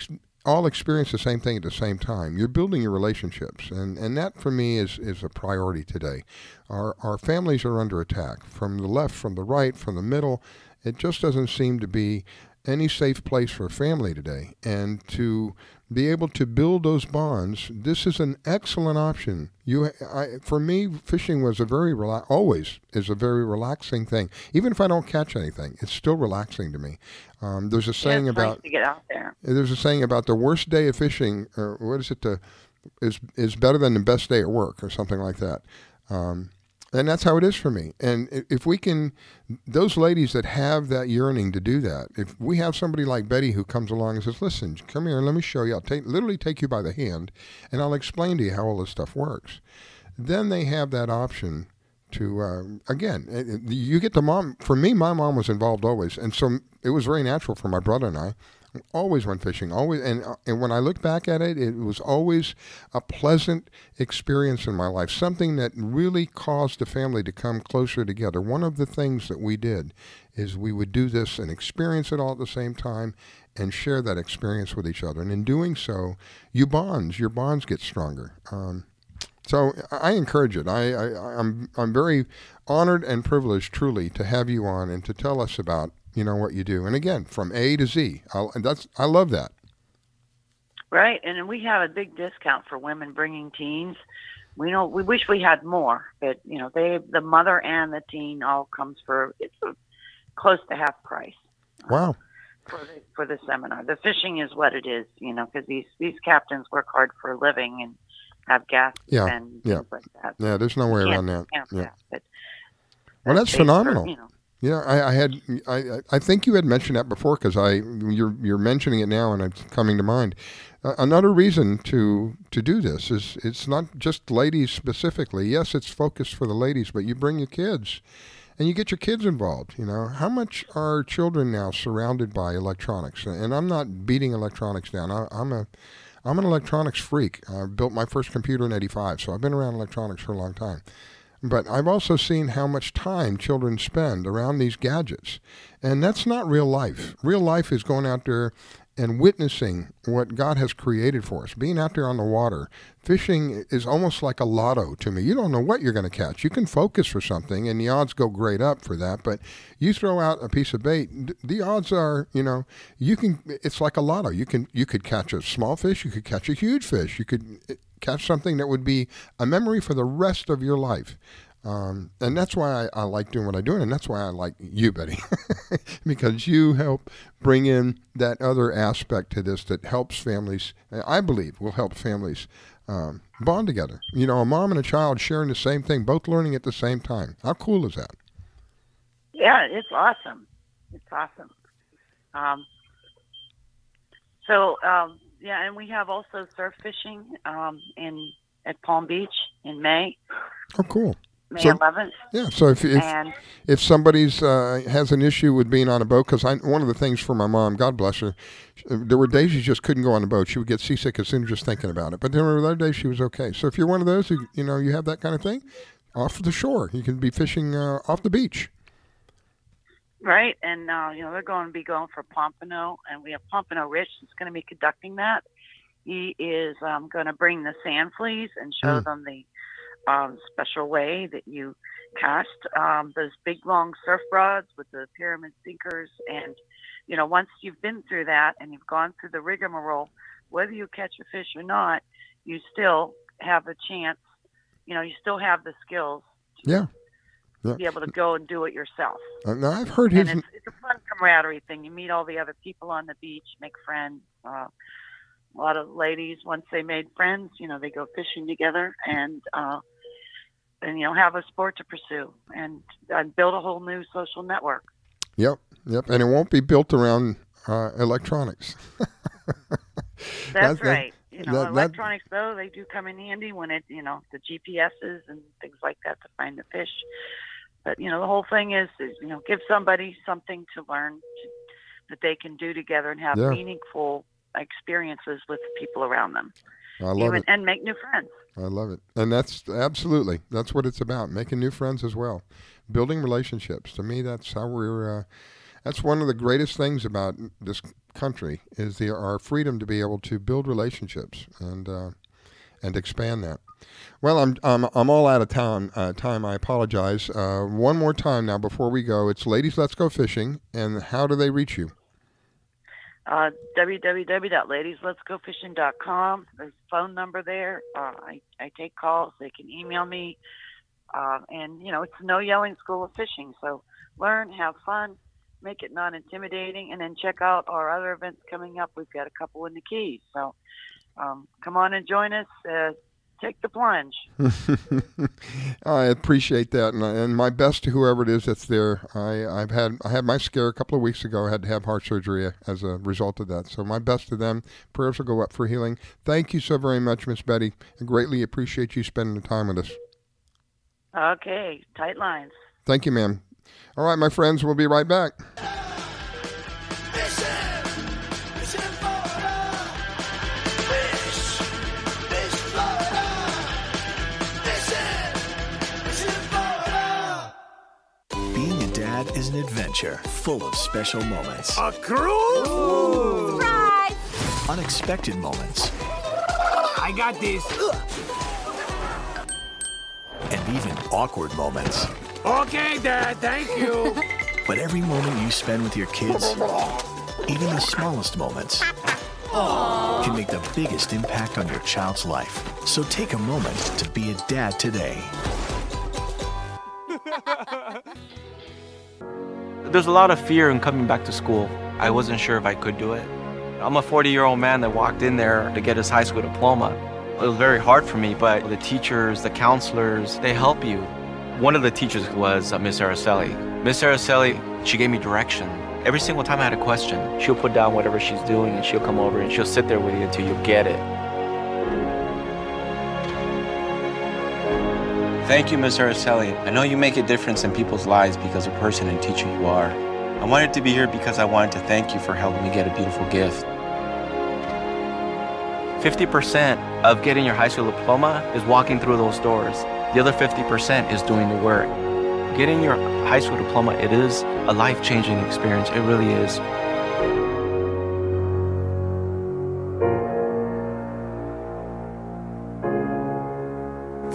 all experience the same thing at the same time. You're building your relationships. And that, for me, is a priority today. Our families are under attack from the left, from the right, from the middle. It just doesn't seem to be any safe place for a family today. And to be able to build those bonds, this is an excellent option. For me, fishing was always is a very relaxing thing. Even if I don't catch anything, it's still relaxing to me. There's a saying about nice to get out there. There's a saying about the worst day of fishing, or what is it? Is better than the best day at work, or something like that. And that's how it is for me. And if we can, those ladies that have that yearning to do that, if we have somebody like Betty who comes along and says, listen, come here and let me show you. I'll literally take you by the hand and I'll explain to you how all this stuff works. Then they have that option to, again, you get the mom. For me, my mom was involved always. And so it was very natural for my brother and I. Always went fishing, always, and when I look back at it, it was always a pleasant experience in my life, something that really caused the family to come closer together. One of the things that we did is we would do this and experience it all at the same time and share that experience with each other. And in doing so, your bonds get stronger. So I encourage it. I'm very honored and privileged, truly, to have you on and to tell us about what you do. And again, from A to Z. I love that. Right, and we have a big discount for women bringing teens. We wish we had more, but the mother and the teen all comes for close to half price. Wow. For the seminar, the fishing is what it is, because these captains work hard for a living and have gas and things like that. Yeah, there's no way around that. Yeah. But well, that's phenomenal. Yeah, I think you had mentioned that before because you're mentioning it now and it's coming to mind. Another reason to do this is it's not just ladies specifically. Yes, it's focused for the ladies, but you bring your kids and you get your kids involved. How much are children now surrounded by electronics? And I'm not beating electronics down. I'm an electronics freak. I built my first computer in '85, so I've been around electronics for a long time. But I've also seen how much time children spend around these gadgets. And that's not real life. Real life is going out there and witnessing what God has created for us. Being out there on the water. Fishing is almost like a lotto to me. You don't know what you're going to catch. You can focus for something, and the odds go great up for that. But you throw out a piece of bait, the odds are, it's like a lotto. You could catch a small fish. You could catch a huge fish. You could catch something that would be a memory for the rest of your life. And that's why I like doing what I do, and that's why I like you, Betty, because you help bring in that other aspect to this that helps families, I believe, will help families bond together. A mom and a child sharing the same thing, both learning at the same time. How cool is that? Yeah, it's awesome. It's awesome. And we have also surf fishing at Palm Beach in May. Oh, cool. May 11th. Yeah, so if somebody's has an issue with being on a boat, because one of the things for my mom, God bless her, there were days she just couldn't go on the boat. She would get seasick as soon as just thinking about it. But there were other days she was okay. So if you're one of those who, you have that kind of thing, off the shore. You can be fishing off the beach. Right, and they're going to be going for Pompano, and we have Pompano Rich that's going to be conducting that. He is going to bring the sand fleas and show them the special way that you cast those big long surf rods with the pyramid sinkers. And once you've been through that and you've gone through the rigmarole, whether you catch a fish or not, you still have a chance. You still have the skills to be able to go and do it yourself. Now I've heard it's a fun camaraderie thing. You meet all the other people on the beach, make friends. A lot of ladies, once they made friends, they go fishing together and have a sport to pursue and build a whole new social network. Yep. And it won't be built around electronics. That's right. Electronics, though, they do come in handy when the GPSs and things like that to find the fish. But, the whole thing is give somebody something to learn that they can do together and have meaningful experiences with the people around them. I love it. And make new friends. I love it. And that's what it's about, making new friends as well. Building relationships. To me, that's how that's one of the greatest things about this country is our freedom to be able to build relationships and expand that. Well, I'm all out of time. I apologize. One more time now before we go. It's Ladies Let's Go Fishing, and how do they reach you? www.ladiesletsgofishing.com. There's a phone number there. I take calls. They can email me. And it's no yelling school of fishing. So learn, have fun, make it non-intimidating, and then check out our other events coming up. We've got a couple in the Keys. So come on and join us. take the plunge. I appreciate that, and my best to whoever it is that's there. I had my scare a couple of weeks ago. I had to have heart surgery as a result of that. So my best to them. Prayers will go up for healing. Thank you so very much, Miss Betty. I greatly appreciate you spending the time with us. Okay, tight lines. Thank you, ma'am. All right, my friends, we'll be right back. Being a dad is an adventure full of special moments. A cruise? Surprise! Unexpected moments. I got this. And even awkward moments. Okay, Dad, thank you. But every moment you spend with your kids, even the smallest moments, can make the biggest impact on your child's life. So take a moment to be a dad today. There's a lot of fear in coming back to school. I wasn't sure if I could do it. I'm a 40-year-old man that walked in there to get his high school diploma. It was very hard for me, but the teachers, the counselors, they help you. One of the teachers was Miss Araceli. Miss Araceli, she gave me direction. Every single time I had a question, she'll put down whatever she's doing and she'll come over and she'll sit there with you until you get it. Thank you, Miss Araceli. I know you make a difference in people's lives because of the person and teacher you are. I wanted to be here because I wanted to thank you for helping me get a beautiful gift. 50% of getting your high school diploma is walking through those doors. The other 50% is doing the work. Getting your high school diploma, it is a life-changing experience. It really is.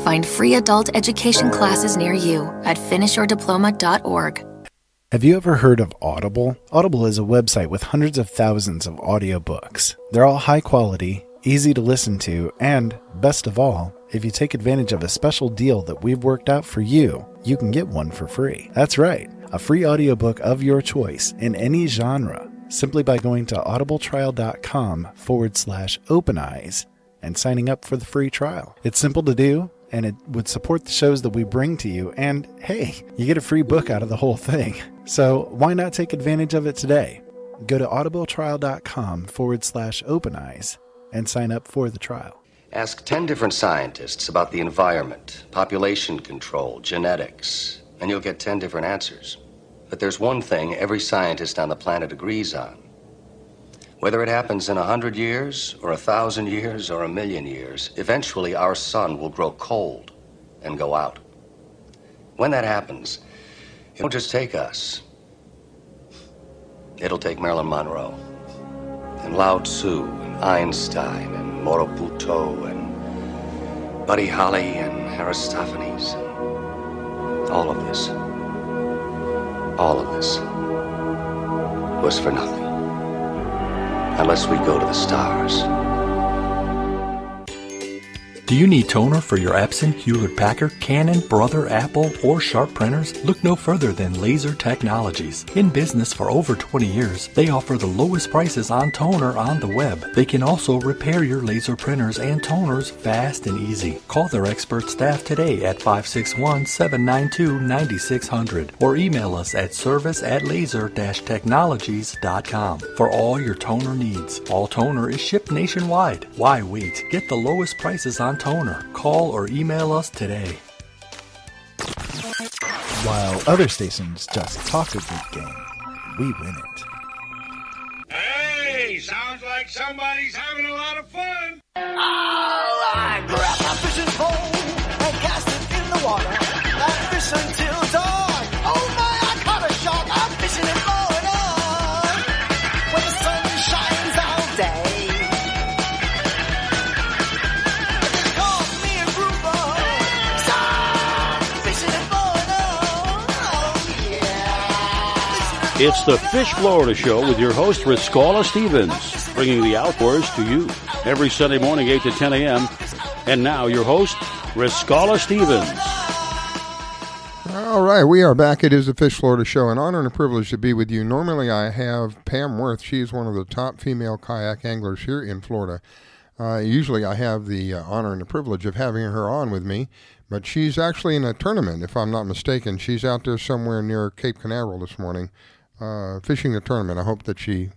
Find free adult education classes near you at finishyourdiploma.org. Have you ever heard of Audible? Audible is a website with hundreds of thousands of audiobooks. They're all high quality, easy to listen to, and, best of all, if you take advantage of a special deal that we've worked out for you, you can get one for free. That's right, a free audiobook of your choice in any genre, simply by going to audibletrial.com/openeyes and signing up for the free trial. It's simple to do, and it would support the shows that we bring to you, and hey, you get a free book out of the whole thing. So why not take advantage of it today? Go to audibletrial.com/openeyes and sign up for the trial. Ask 10 different scientists about the environment, population control, genetics, and you'll get 10 different answers. But there's one thing every scientist on the planet agrees on. Whether it happens in 100 years, or 1,000 years, or 1,000,000 years, eventually our sun will grow cold and go out. When that happens, it won't just take us. It'll take Marilyn Monroe, and Lao Tzu, and Einstein, and Morobuto, and Buddy Holly, and Aristophanes, and all of this was for nothing. Unless we go to the stars. Do you need toner for your Epson, Hewlett-Packard, Canon, Brother, Apple, or Sharp printers? Look no further than Laser Technologies. In business for over 20 years, they offer the lowest prices on toner on the web. They can also repair your laser printers and toners fast and easy. Call their expert staff today at 561-792-9600 or email us at service@laser-technologies.com for all your toner needs. All toner is shipped nationwide. Why wait? Get the lowest prices on toner. Call or email us today. While other stations just talk a good game, we win it. Hey, sounds like somebody's having a lot of fun. I grab my fishing pole and cast it in the water. I fish until dawn. Oh my, I caught a shark. I'm fishing and blowing on. When the sun shines all day. It's the Fish Florida Show with your host, Riscala Stevens, bringing the outdoors to you every Sunday morning, 8 to 10 a.m. And now your host, Riscala Stevens. All right, we are back. It is the Fish Florida Show. An honor and a privilege to be with you. Normally I have Pam Worth. She is one of the top female kayak anglers here in Florida. Usually I have the honor and the privilege of having her on with me, but she's actually in a tournament, if I'm not mistaken. She's out there somewhere near Cape Canaveral this morning, fishing a tournament. I hope that she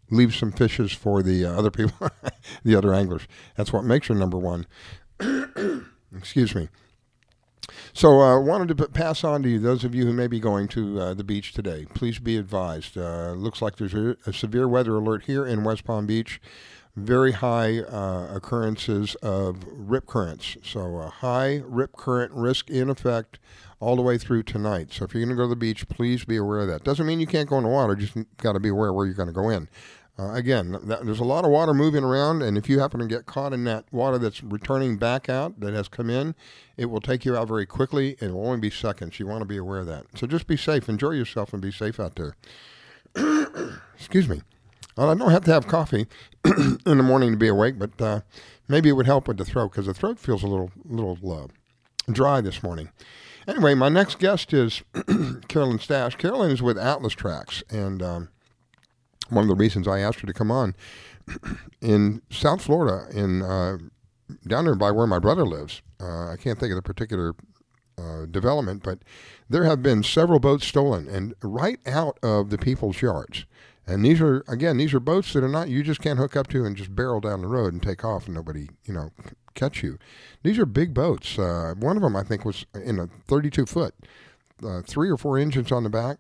leaves some fishes for the other people, the other anglers. That's what makes her number one. Excuse me. So I wanted to pass on to you, those of you who may be going to the beach today, please be advised. Looks like there's a severe weather alert here in West Palm Beach. Very high occurrences of rip currents. So a high rip current risk in effect all the way through tonight. So if you're going to go to the beach, please be aware of that. Doesn't mean you can't go in the water, just got to be aware where you're going to go in. Again, there's a lot of water moving around, and if you happen to get caught in that water that's returning back out, that has come in, it will take you out very quickly. It will only be seconds. You want to be aware of that. So just be safe. Enjoy yourself and be safe out there. Excuse me. Well, I don't have to have coffee in the morning to be awake, but maybe it would help with the throat, because the throat feels a little dry this morning. Anyway, my next guest is Carolyn Stash. Carolyn is with Atlas Tracks, and one of the reasons I asked her to come on, in South Florida, down there by where my brother lives, I can't think of the particular development, but there have been several boats stolen, and right out of the people's yards. And these are boats that are not, you just can't hook up to and just barrel down the road and take off and nobody, catch you. These are big boats. One of them, I think, was in a 32-foot, 3 or 4 engines on the back.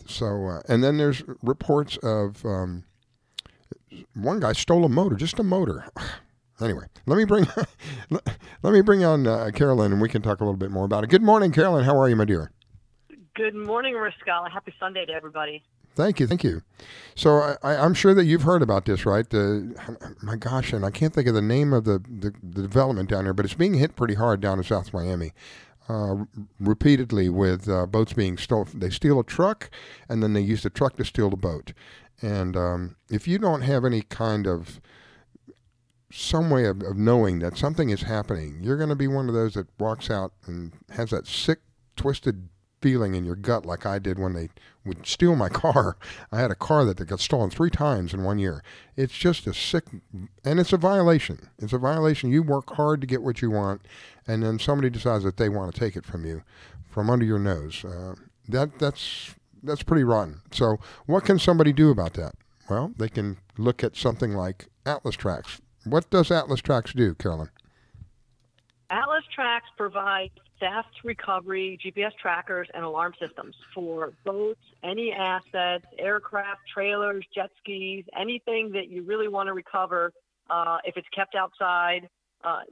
So, and then there's reports of one guy stole a motor, just a motor. Anyway, let me bring on Carolyn, and we can talk a little bit more about it. Good morning, Carolyn. How are you, my dear? Good morning, Riscala. Happy Sunday to everybody. Thank you. So I'm sure that you've heard about this, right? My gosh, and I can't think of the name of the development down there, but it's being hit pretty hard down in South Miami, repeatedly with boats being stolen. They steal a truck, and then they use the truck to steal the boat. And if you don't have any kind of some way of knowing that something is happening, you're going to be one of those that walks out and has that sick, twisted feeling in your gut, like I did when they would steal my car. I had a car that got stolen 3 times in 1 year. It's just a sick, and it's a violation. It's a violation. You work hard to get what you want, and then somebody decides that they want to take it from you, from under your nose. That's pretty rotten. So what can somebody do about that? Well, they can look at something like Atlas Tracks. What does Atlas Tracks do, Carolyn? Atlas Tracks provides theft recovery, GPS trackers, and alarm systems for boats, any assets, aircraft, trailers, jet skis, anything that you really want to recover if it's kept outside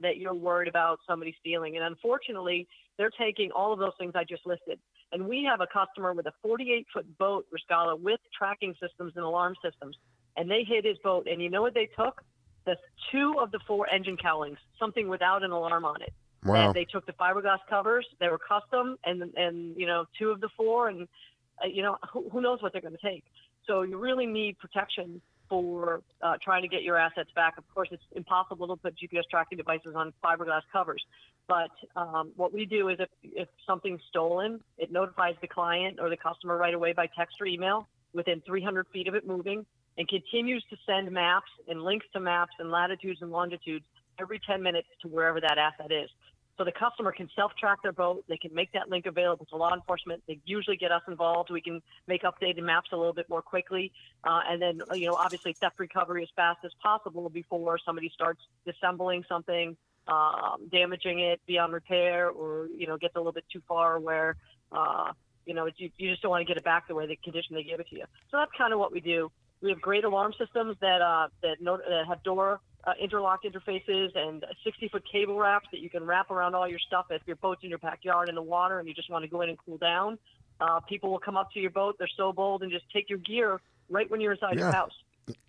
that you're worried about somebody stealing. And unfortunately, they're taking all of those things I just listed. And we have a customer with a 48-foot boat, Riscala, with tracking systems and alarm systems. And they hit his boat, and you know what they took? The 2 of the 4 engine cowlings, something without an alarm on it. Wow. They took the fiberglass covers. They were custom, and 2 of the 4, and who knows what they're going to take. So you really need protection for trying to get your assets back. Of course, it's impossible to put GPS tracking devices on fiberglass covers. But what we do is if something's stolen, it notifies the client or the customer right away by text or email within 300 feet of it moving, and continues to send maps and links to maps and latitudes and longitudes every 10 minutes to wherever that asset is. So the customer can self-track their boat. They can make that link available to law enforcement. They usually get us involved. We can make updated maps a little bit more quickly. And then, obviously theft recovery as fast as possible before somebody starts disassembling something, damaging it beyond repair, or, gets a little bit too far where, you just don't want to get it back the way the condition they gave it to you. So that's kind of what we do. We have great alarm systems that have door interlock interfaces and 60-foot cable wraps that you can wrap around all your stuff if your boat's in your backyard in the water and you just want to go in and cool down. People will come up to your boat. They're so bold and just take your gear right when you're inside your house.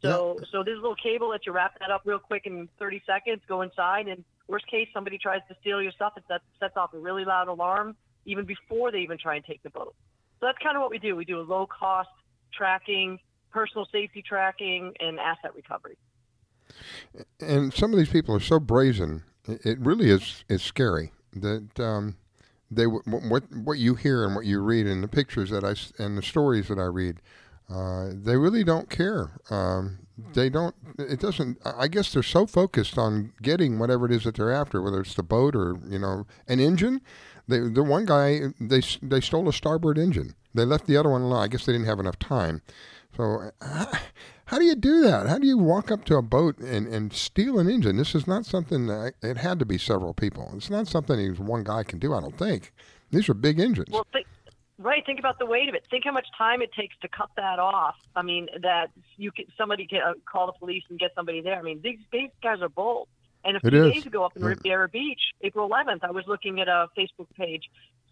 So there's a little cable that you wrap that up real quick in 30 seconds, go inside, and worst case, somebody tries to steal your stuff. It sets off a really loud alarm even before they even try and take the boat. So that's kind of what we do. We do a low-cost tracking, personal safety tracking, and asset recovery. And some of these people are so brazen. It really is scary that what you hear and what you read and the pictures and the stories that I read They really don't care. They don't. It doesn't. I guess they're so focused on getting whatever it is that they're after, whether it's the boat or an engine. The one guy they stole a starboard engine. They left the other one alone. I guess they didn't have enough time. So how do you do that? How do you walk up to a boat and steal an engine? This is not something that it had to be several people. It's not something one guy can do. I don't think. These are big engines. Well, think about the weight of it. Think how much time it takes to cut that off. I mean, that somebody can call the police and get somebody there. I mean, these guys are bold. And a few days ago up in Riviera Beach, April 11th, I was looking at a Facebook page.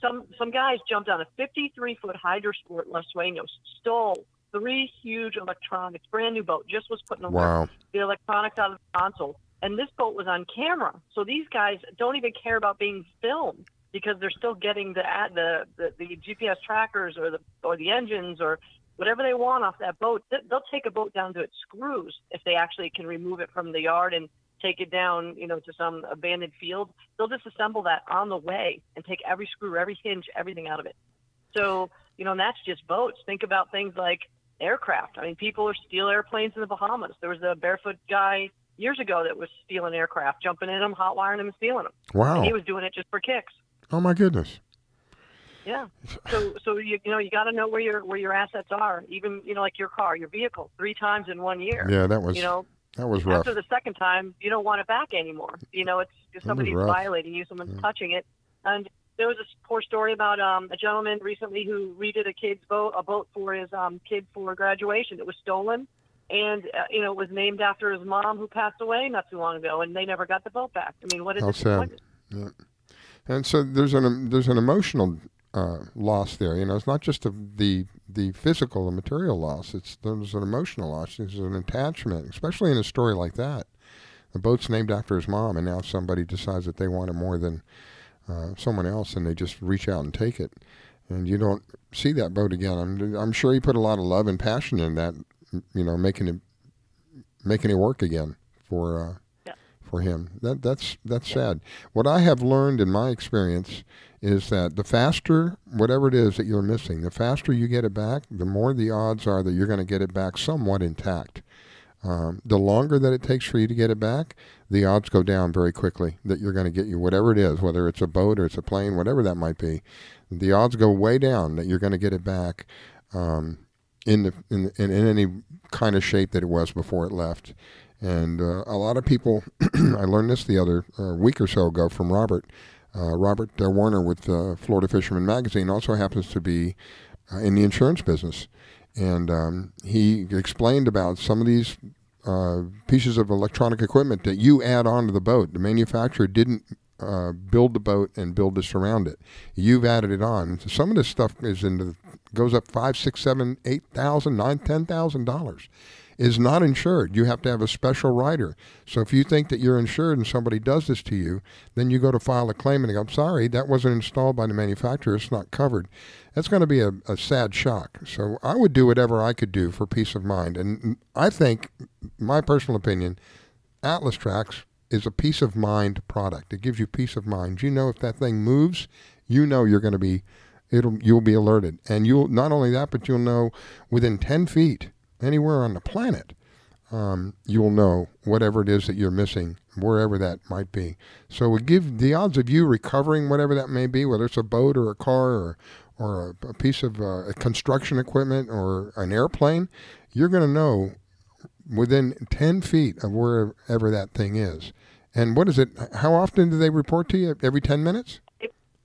Some guys jumped on a 53-foot Hydrosport Los Sueños, stole 3 huge electronics, brand new boat, just was putting away the electronics out of the console. And this boat was on camera. So these guys don't even care about being filmed because they're still getting the GPS trackers or the engines or whatever they want off that boat. They'll take a boat down to its screws if they actually can remove it from the yard and take it down, to some abandoned field. They'll disassemble that on the way and take every screw, every hinge, everything out of it. So, and that's just boats. Think about things like aircraft. I mean, people steal airplanes in the Bahamas. There was a barefoot guy years ago that was stealing aircraft, jumping in them, hot wiring them, and stealing them. Wow. And he was doing it just for kicks. Oh my goodness. Yeah. So you got to know where your assets are. Even like your car, your vehicle, 3 times in 1 year. Yeah, that was rough. After the second time, you don't want it back anymore. It's if somebody's violating you, someone's touching it. And there was a poor story about a gentleman recently who redid a boat for his kid for graduation. It was stolen, and it was named after his mom who passed away not too long ago, and they never got the boat back. I mean, what is How it? sad. Yeah. And so there's an emotional loss there. It's not just the physical, the material loss. There's an emotional loss. There's an attachment, especially in a story like that. The boat's named after his mom, and now somebody decides that they want it more than someone else, and they just reach out and take it. And you don't see that boat again. I'm sure he put a lot of love and passion in that, making it work again for him. That's sad. What I have learned in my experience is that the faster, whatever it is that you're missing, the faster you get it back, the more the odds are that you're going to get it back somewhat intact. The longer that it takes for you to get it back, the odds go down very quickly that you're going to get you whatever it is, whether it's a boat or it's a plane, whatever that might be. The odds go way down that you're going to get it back in any kind of shape that it was before it left. And a lot of people, I learned this the other week or so ago from Robert. Robert Warner with Florida Fisherman Magazine also happens to be in the insurance business. And he explained about some of these pieces of electronic equipment that you add onto the boat. The manufacturer didn't build the boat and build to surround it. You've added it on. So some of this stuff goes up $5,000, $6,000, $7,000, $8,000, $9,000, $10,000. Is not insured. You have to have a special rider. So if you think that you're insured and somebody does this to you, then you go to file a claim and they go, I'm sorry, that wasn't installed by the manufacturer. It's not covered. That's going to be a sad shock. So I would do whatever I could do for peace of mind. And I think, my personal opinion, Atlas Tracks is a peace of mind product. It gives you peace of mind. You know if that thing moves, you're going to be, you'll be alerted. And you'll, not only that, but you'll know within 10 feet, anywhere on the planet, you'll know whatever it is that you're missing, wherever that might be. So we give the odds of you recovering whatever that may be, whether it's a boat or a car or a piece of construction equipment or an airplane, you're going to know within 10 feet of wherever that thing is. And what is it? How often do they report to you? Every 10 minutes?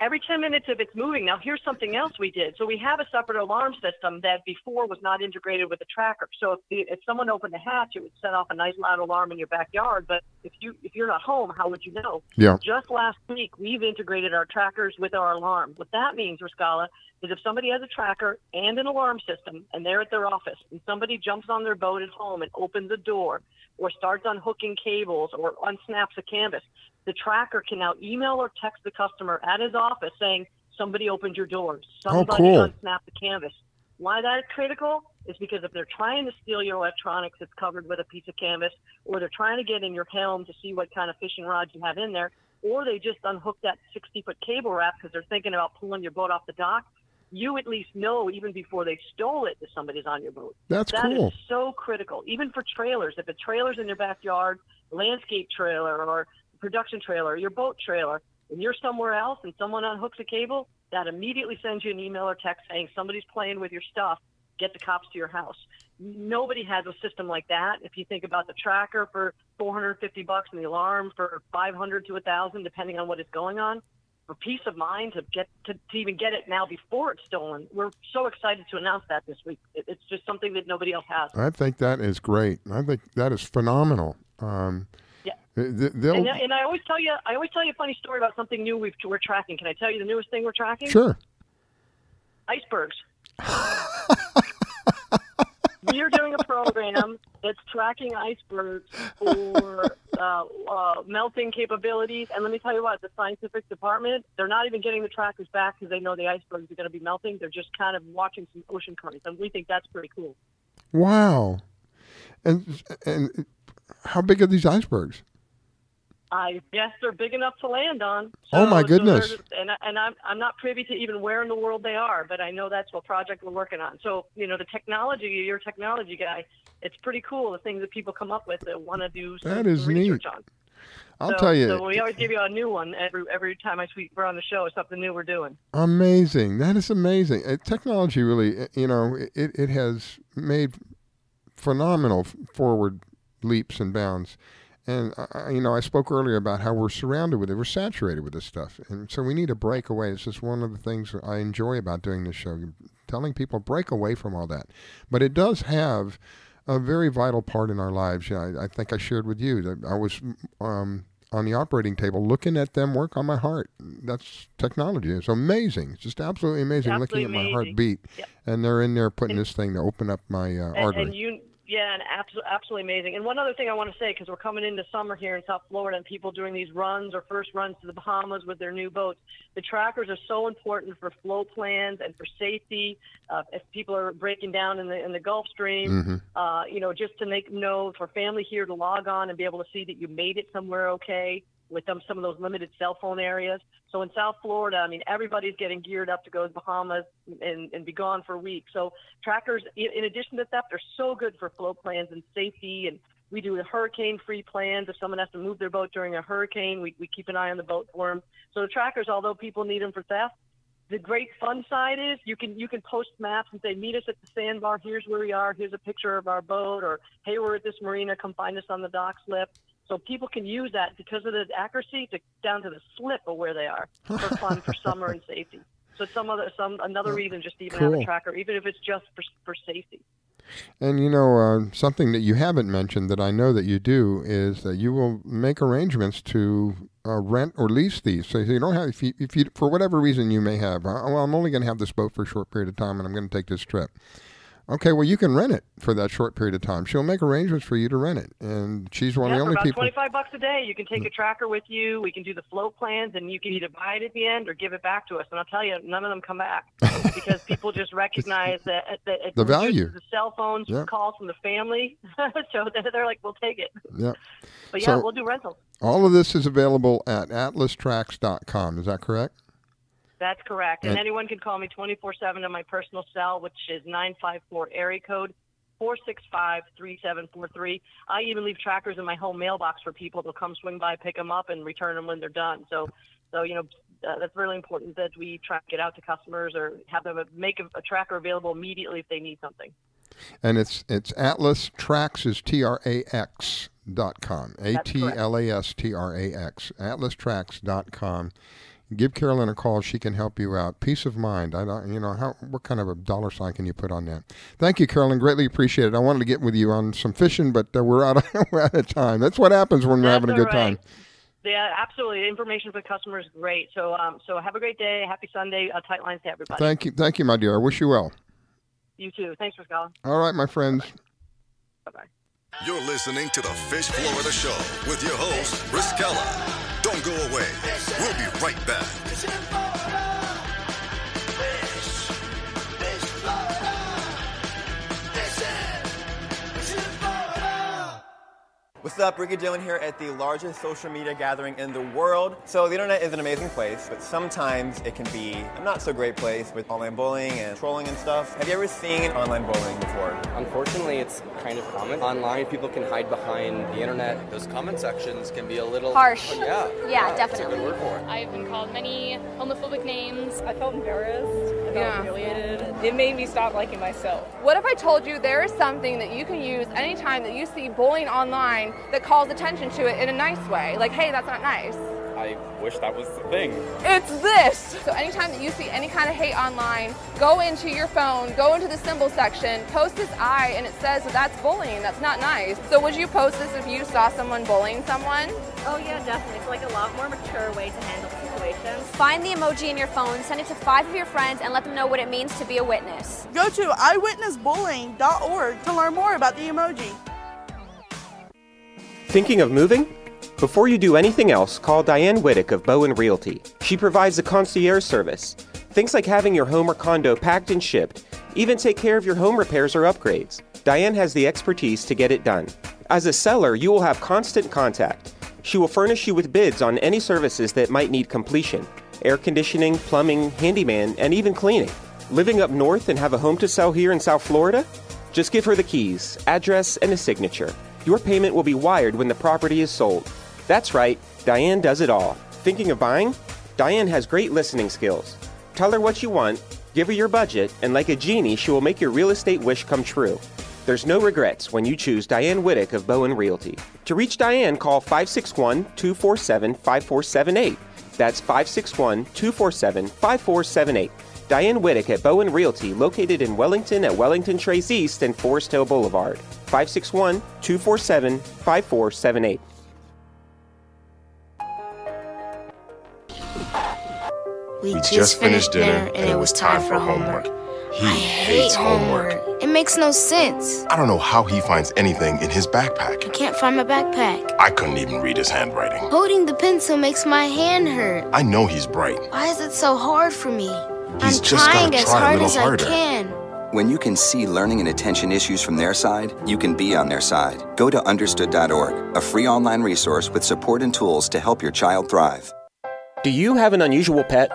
Every 10 minutes if it's moving. Now, here's something else we did. So we have a separate alarm system that before was not integrated with the tracker. So if someone opened the hatch, it would set off a nice loud alarm in your backyard. But if you're not home, how would you know? Yeah. Just last week, we've integrated our trackers with our alarm. What that means, Riscala, is if somebody has a tracker and an alarm system and they're at their office and somebody jumps on their boat at home and opens a door or starts unhooking cables or unsnaps a canvas, the tracker can now email or text the customer at his office saying, somebody opened your doors, somebody unsnapped the canvas. Why that is critical is because if they're trying to steal your electronics that's covered with a piece of canvas, or they're trying to get in your helm to see what kind of fishing rods you have in there, or they just unhook that 60-foot cable wrap because they're thinking about pulling your boat off the dock, you at least know even before they stole it that somebody's on your boat. That's That cool. is so critical, even for trailers. If a trailer's in your backyard, landscape trailer or production trailer, your boat trailer, and you're somewhere else and someone unhooks a cable, that immediately sends you an email or text saying somebody's playing with your stuff, get the cops to your house. Nobody has a system like that. If you think about the tracker for $450 and the alarm for $500 to $1,000, depending on what is going on, for peace of mind to even get it now before it's stolen. We're so excited to announce that this week. It's just something that nobody else has. I think that is great. I think that is phenomenal. Yeah. And I always tell you a funny story about something new we're tracking. Can I tell you the newest thing we're tracking? Sure. Icebergs. We're doing a program that's tracking icebergs for melting capabilities. And let me tell you what, the scientific department, they're not even getting the trackers back because they know the icebergs are going to be melting. They're just kind of watching some ocean currents. And we think that's pretty cool. Wow. And how big are these icebergs? I guess they're big enough to land on. Oh, my goodness. And I'm not privy to even where in the world they are, but I know that's a project we're working on. So, the technology, you're a technology guy, it's pretty cool, the things that people come up with that want to do some research on. I'll tell you. So we always give you a new one every time we're on the show. It's something new we're doing. Amazing. That is amazing. Technology really, it has made phenomenal forward leaps and bounds. And, I spoke earlier about how we're surrounded with it. We're saturated with this stuff. And so we need to break away. It's just one of the things that I enjoy about doing this show, telling people break away from all that. But it does have a very vital part in our lives. I think I shared with you that I was on the operating table looking at them work on my heart. That's technology. It's amazing. It's just absolutely amazing looking at my heart beat. Yep. And they're in there putting this thing to open up my artery. And absolutely amazing. And one other thing I want to say, because we're coming into summer here in South Florida and people doing these runs or first runs to the Bahamas with their new boats, the trackers are so important for flow plans and for safety. If people are breaking down in the Gulf Stream, just to know for family here to log on and be able to see that you made it somewhere okay with some of those limited cell phone areas. So in South Florida, everybody's getting geared up to go to the Bahamas and be gone for a week. So trackers, in addition to theft, are so good for flow plans and safety. And we do hurricane-free plans. If someone has to move their boat during a hurricane, we keep an eye on the boat for them. So the trackers, although people need them for theft, the great fun side is you can post maps and say, meet us at the sandbar. Here's where we are. Here's a picture of our boat. Or, hey, we're at this marina. Come find us on the dock slip. So people can use that because of the accuracy down to the slip of where they are for fun, for summer and safety. So it's another reason just to even have a tracker, even if it's just for safety. And something that you haven't mentioned that I know that you do is that you will make arrangements to rent or lease these. So you don't have, if you for whatever reason you may have, I'm only going to have this boat for a short period of time and I'm going to take this trip. Okay, well, you can rent it for that short period of time. She'll make arrangements for you to rent it, and she's one of the only people. $25 a day. You can take a tracker with you. We can do the float plans, and you can either buy it at the end or give it back to us. And I'll tell you, none of them come back because people just recognize that the value. The cell phones, calls from the family, so they're like, we'll take it. Yeah. But yeah, we'll do rentals. All of this is available at atlastracks.com. Is that correct? That's correct. And anyone can call me 24/7 on my personal cell, which is 954 area code 465-3743. I even leave trackers in my home mailbox for people to come swing by, pick them up, and return them when they're done. So that's really important that we try to get out to customers or have them make a tracker available immediately if they need something. And it's Atlas Tracks is TRAX.com. ATLASTRAX. AtlasTracks.com. Give Carolyn a call. She can help you out. Peace of mind. What kind of a dollar sign can you put on that? Thank you, Carolyn. Greatly appreciate it. I wanted to get with you on some fishing, but we're out of time. That's what happens when we're having a good time. Yeah, absolutely. Information for customers is great. So have a great day. Happy Sunday. Tight lines to everybody. Thank you, my dear. I wish you well. You too. Thanks for calling. All right, my friends. Bye-bye. You're listening to the Fish Florida Show with your host, Riskella. Don't go away. We'll be right back. With What's up? Ricky Dillon here at the largest social media gathering in the world. So the internet is an amazing place, but sometimes it can be a not so great place with online bullying and trolling and stuff. Have you ever seen online bullying before? Unfortunately, it's kind of common. Online, people can hide behind the internet. Those comment sections can be a little harsh. Yeah, definitely. That's a good word for it. I've been called many homophobic names. I felt embarrassed. I felt humiliated. It made me stop liking myself. What if I told you there is something that you can use anytime that you see bullying online that calls attention to it in a nice way? Like, hey, that's not nice. I wish that was the thing. It's this! So anytime that you see any kind of hate online, go into your phone, go into the symbol section, post this I, and it says that that's bullying, that's not nice. So would you post this if you saw someone bullying someone? Oh yeah, definitely. It's like a lot more mature way to handle the situation. Find the emoji in your phone, send it to 5 of your friends, and let them know what it means to be a witness. Go to eyewitnessbullying.org to learn more about the emoji. Thinking of moving? Before you do anything else, call Diane Whittick of Bauman Realty. She provides a concierge service. Things like having your home or condo packed and shipped, even take care of your home repairs or upgrades. Diane has the expertise to get it done. As a seller, you will have constant contact. She will furnish you with bids on any services that might need completion: air conditioning, plumbing, handyman, and even cleaning. Living up north and have a home to sell here in South Florida? Just give her the keys, address, and a signature. Your payment will be wired when the property is sold. That's right, Diane does it all. Thinking of buying? Diane has great listening skills. Tell her what you want, give her your budget, and like a genie, she will make your real estate wish come true. There's no regrets when you choose Diane Whittick of Bauman Realty. To reach Diane, call 561-247-5478. That's 561-247-5478. Diane Whittick at Bauman Realty, located in Wellington at Wellington Trace East and Forest Hill Boulevard. 561-247-5478. We just finished dinner and it was time for homework. He hates homework. It makes no sense. I don't know how he finds anything in his backpack. I can't find my backpack. I couldn't even read his handwriting. Holding the pencil makes my hand hurt. I know he's bright. Why is it so hard for me? He's I'm just trying gotta as try a hard little as harder. I can. When you can see learning and attention issues from their side, you can be on their side. Go to understood.org, a free online resource with support and tools to help your child thrive. Do you have an unusual pet?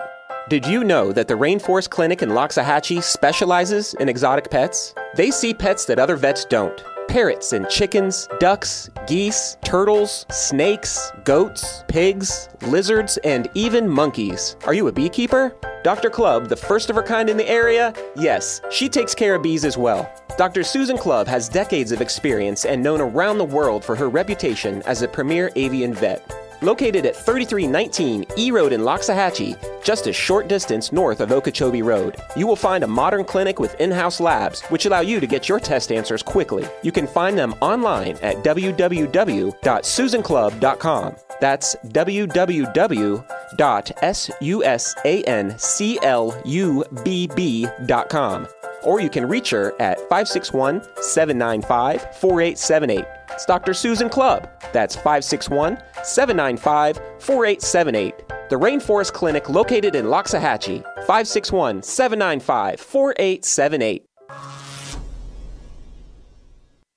Did you know that the Rainforest Clinic in Loxahatchee specializes in exotic pets? They see pets that other vets don't. Parrots and chickens, ducks, geese, turtles, snakes, goats, pigs, lizards, and even monkeys. Are you a beekeeper? Dr. Clubb, the first of her kind in the area? Yes, she takes care of bees as well. Dr. Susan Clubb has decades of experience and known around the world for her reputation as a premier avian vet. Located at 3319 E Road in Loxahatchee, just a short distance north of Okeechobee Road, you will find a modern clinic with in-house labs, which allow you to get your test answers quickly. You can find them online at www.susanclub.com. That's www.susanclubb.com. Or you can reach her at 561-795-4878. It's Dr. Susan Clubb. That's 561-795-4878. The Rainforest Clinic located in Loxahatchee. 561-795-4878.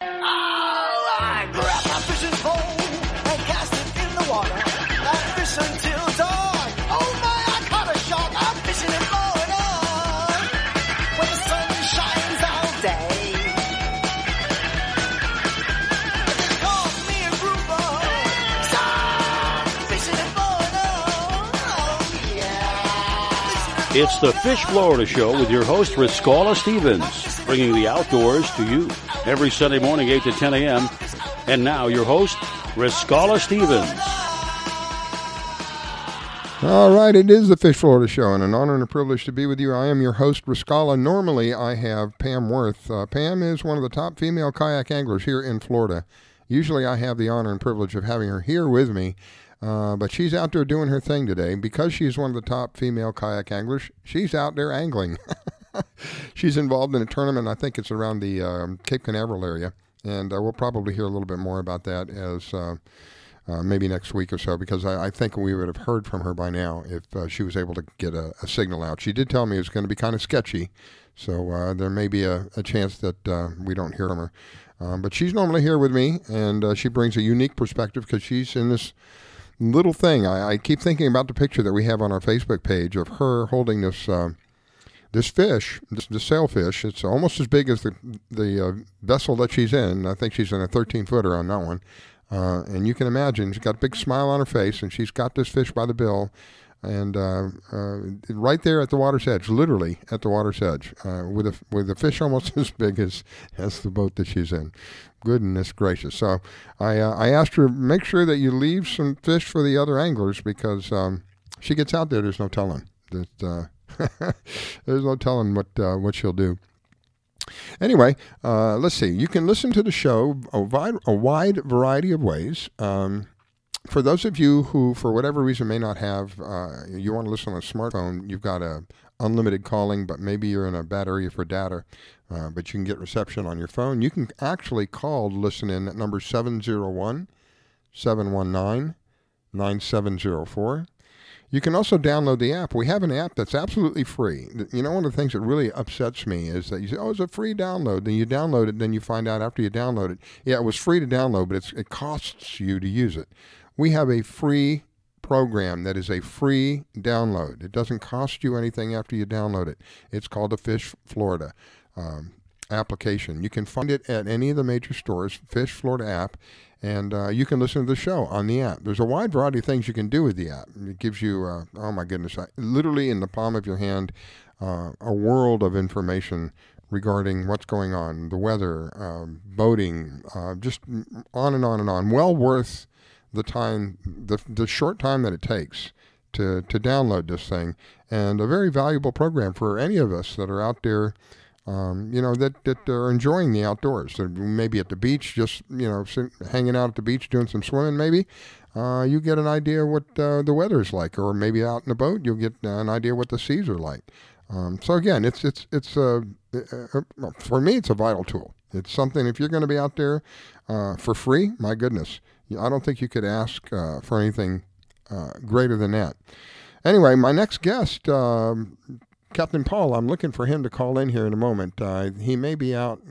I grab my fishing pole and cast it in the water. I fish until dawn. Oh my, I caught a shark. I'm fishing and blowing on. When the sun shines all day. They call me a grouper. Shark, fishing and blowing on. Oh yeah. It's the Fish Florida Show with your host, Riscala Stevens, bringing the outdoors to you every Sunday morning, 8 to 10 a.m. And now your host, Riscala Stevens. All right, it is the Fish Florida Show, and an honor and a privilege to be with you. I am your host, Riscala. Normally, I have Pam Worth. Pam is one of the top female kayak anglers here in Florida. Usually, I have the honor and privilege of having her here with me, but she's out there doing her thing today. Because she's one of the top female kayak anglers, she's out there angling. She's involved in a tournament. I think it's around the Cape Canaveral area, and we'll probably hear a little bit more about that as maybe next week or so, because I think we would have heard from her by now if she was able to get a signal out. She did tell me it's going to be kind of sketchy, so there may be a chance that we don't hear from her. But she's normally here with me, and she brings a unique perspective because she's in this little thing. I keep thinking about the picture that we have on our Facebook page of her holding this this fish, this sailfish. It's almost as big as the vessel that she's in. I think she's in a 13-footer on that one. And you can imagine she's got a big smile on her face, and she's got this fish by the bill, and right there at the water's edge, literally at the water's edge, with a fish almost as big as the boat that she's in. Goodness gracious! So I asked her, make sure that you leave some fish for the other anglers, because she gets out there. There's no telling that. There's no telling what she'll do. Anyway, let's see. You can listen to the show a wide variety of ways. For those of you who, for whatever reason, may not have, you want to listen on a smartphone, you've got unlimited calling, but maybe you're in a bad area for data, but you can get reception on your phone. You can actually call to listen in at number 701-719-9704. You can also download the app. We have an app that's absolutely free. You know, one of the things that really upsets me is that you say, oh, it's a free download. Then you download it, then you find out after you download it, yeah, it was free to download, but it costs you to use it. We have a free program that is a free download. It doesn't cost you anything after you download it. It's called the Fish Florida application. You can find it at any of the major stores, Fish Florida app, and you can listen to the show on the app. There's a wide variety of things you can do with the app. It gives you, oh my goodness, literally in the palm of your hand, a world of information regarding what's going on, the weather, boating, just on and on and on. Well worth the time, the short time that it takes to download this thing, and a very valuable program for any of us that are out there, that are enjoying the outdoors. So maybe at the beach, just, hanging out at the beach, doing some swimming maybe. You get an idea what the weather is like, or maybe out in a boat, you'll get an idea what the seas are like. So again, it's for me, it's a vital tool. It's something, if you're going to be out there for free, my goodness, I don't think you could ask for anything greater than that. Anyway, my next guest, Captain Paul, I'm looking for him to call in here in a moment. He may be out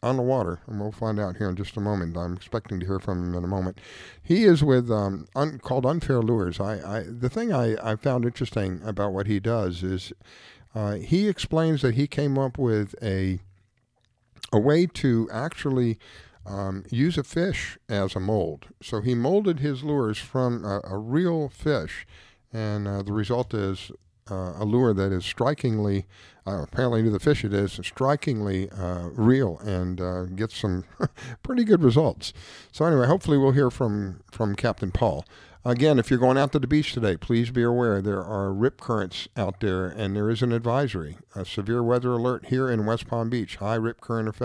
on the water, and we'll find out here in just a moment. I'm expecting to hear from him in a moment. He is with called Unfair Lures. The thing I found interesting about what he does is he explains that he came up with a way to actually use a fish as a mold. So he molded his lures from a real fish, and the result is a lure that is strikingly, apparently to the fish it is, strikingly real, and gets some pretty good results. So anyway, hopefully we'll hear from Captain Paul. Again, if you're going out to the beach today, please be aware there are rip currents out there, and there is an advisory, a severe weather alert here in West Palm Beach. High rip current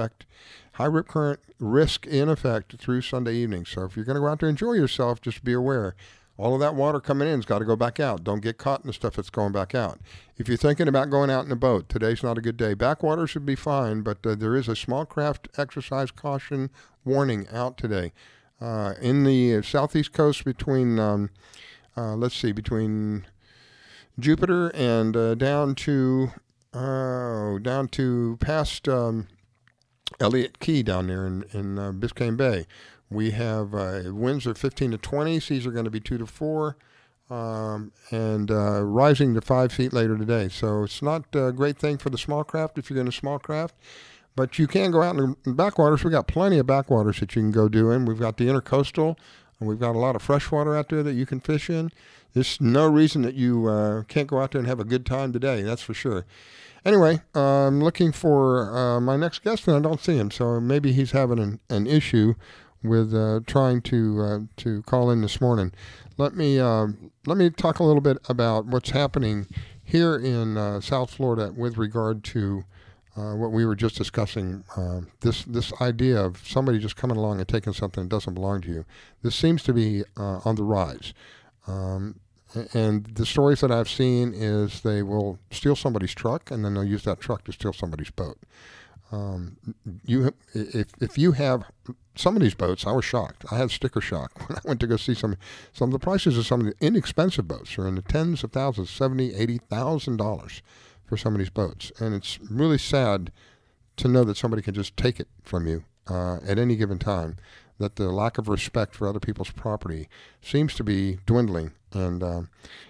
risk in effect through Sunday evening. So if you're going to go out there and enjoy yourself, just be aware. All of that water coming in has got to go back out. Don't get caught in the stuff that's going back out. If you're thinking about going out in a boat, today's not a good day. Backwater should be fine, but there is a small craft exercise caution warning out today. In the southeast coast between, between Jupiter and down to past Elliott Key down there in Biscayne Bay. We have winds of 15 to 20. Seas are going to be 2 to 4, and rising to 5 feet later today. So it's not a great thing for the small craft if you're going to small craft. But you can go out in the backwaters. We've got plenty of backwaters that you can go do in. We've got the intercoastal, and we've got a lot of freshwater out there that you can fish in. There's no reason that you can't go out there and have a good time today, that's for sure. Anyway, I'm looking for my next guest, and I don't see him, so maybe he's having an issue with trying to call in this morning. Let me talk a little bit about what's happening here in South Florida with regard to what we were just discussing, this idea of somebody just coming along and taking something that doesn't belong to you. This seems to be on the rise. And the stories that I've seen is they will steal somebody's truck, and then they'll use that truck to steal somebody's boat. If you have some of these boats, I was shocked. I had sticker shock when I went to go see some of the prices of some of the inexpensive boats are in the tens of thousands, $70,000, $80,000 for some of these boats. And it's really sad to know that somebody can just take it from you at any given time, that the lack of respect for other people's property seems to be dwindling. And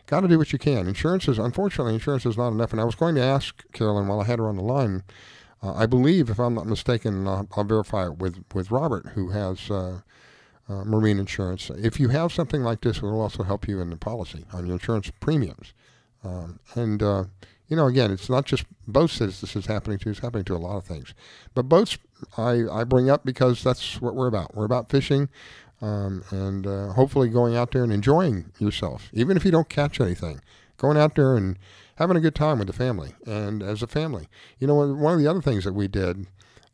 got to do what you can. Unfortunately, insurance is not enough. And I was going to ask Carolyn while I had her on the line, I believe, if I'm not mistaken, I'll verify it with Robert, who has marine insurance. If you have something like this, it will also help you in the policy on your insurance premiums. Again, it's not just boats that this is happening to. It's happening to a lot of things. But boats, I bring up because that's what we're about. We're about fishing and hopefully going out there and enjoying yourself, even if you don't catch anything. Going out there and having a good time with the family and as a family. One of the other things that we did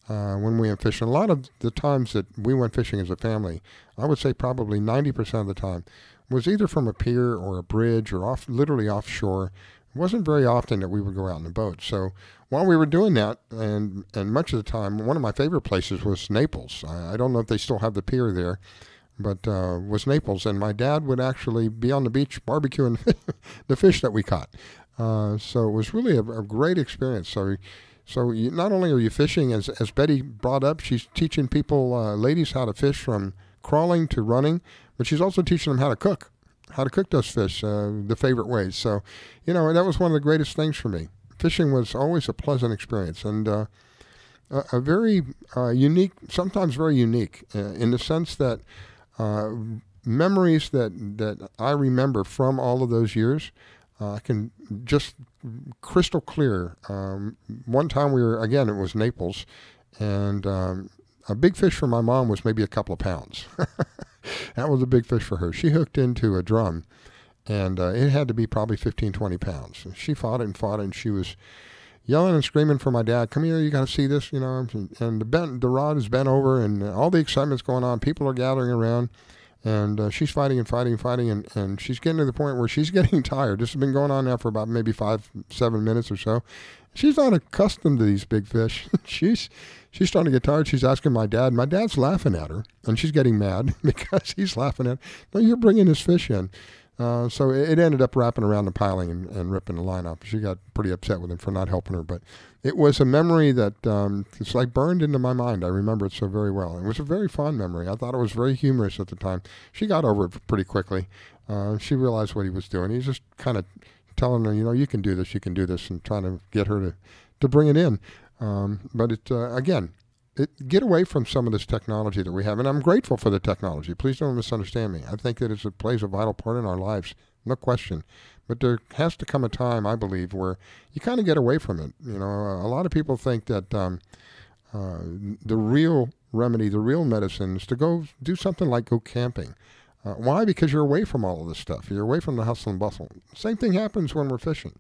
when we went fishing, a lot of the times that we went fishing as a family, I would say probably 90% of the time, was either from a pier or a bridge or literally offshore. It wasn't very often that we would go out in a boat. So while we were doing that, and much of the time, one of my favorite places was Naples. I don't know if they still have the pier there, but was Naples. And my dad would actually be on the beach barbecuing the fish that we caught. So it was really a great experience. So not only are you fishing, as Betty brought up, she's teaching people, ladies, how to fish from crawling to running, but she's also teaching them how to cook those fish, the favorite ways. So, that was one of the greatest things for me. Fishing was always a pleasant experience and a very unique, sometimes very unique, in the sense that memories that I remember from all of those years, I can just crystal clear. One time it was Naples, and a big fish for my mom was maybe a couple of pounds. That was a big fish for her. She hooked into a drum, and it had to be probably 15, 20 pounds. She fought it, and she was yelling and screaming for my dad, "Come here, you got to see this," and the rod is bent over, and all the excitement's going on. People are gathering around, and she's fighting, and she's getting to the point where she's getting tired. This has been going on now for about maybe 5-7 minutes or so. She's not accustomed to these big fish. She's starting to get tired. She's asking my dad. My dad's laughing at her, and she's getting mad because he's laughing at her. "No, you're bringing this fish in." So it ended up wrapping around the piling and ripping the line off. She got pretty upset with him for not helping her. But it was a memory that it's like burned into my mind. I remember it so very well. It was a very fond memory. I thought it was very humorous at the time. She got over it pretty quickly. She realized what he was doing. He's just kind of telling her, you can do this, and trying to get her to bring it in. But get away from some of this technology that we have. And I'm grateful for the technology. Please don't misunderstand me. I think that it plays a vital part in our lives, no question. But there has to come a time, I believe, where you kind of get away from it. A lot of people think that the real remedy, the real medicine is to go do something like go camping. Why? Because you're away from all of this stuff. You're away from the hustle and bustle. Same thing happens when we're fishing.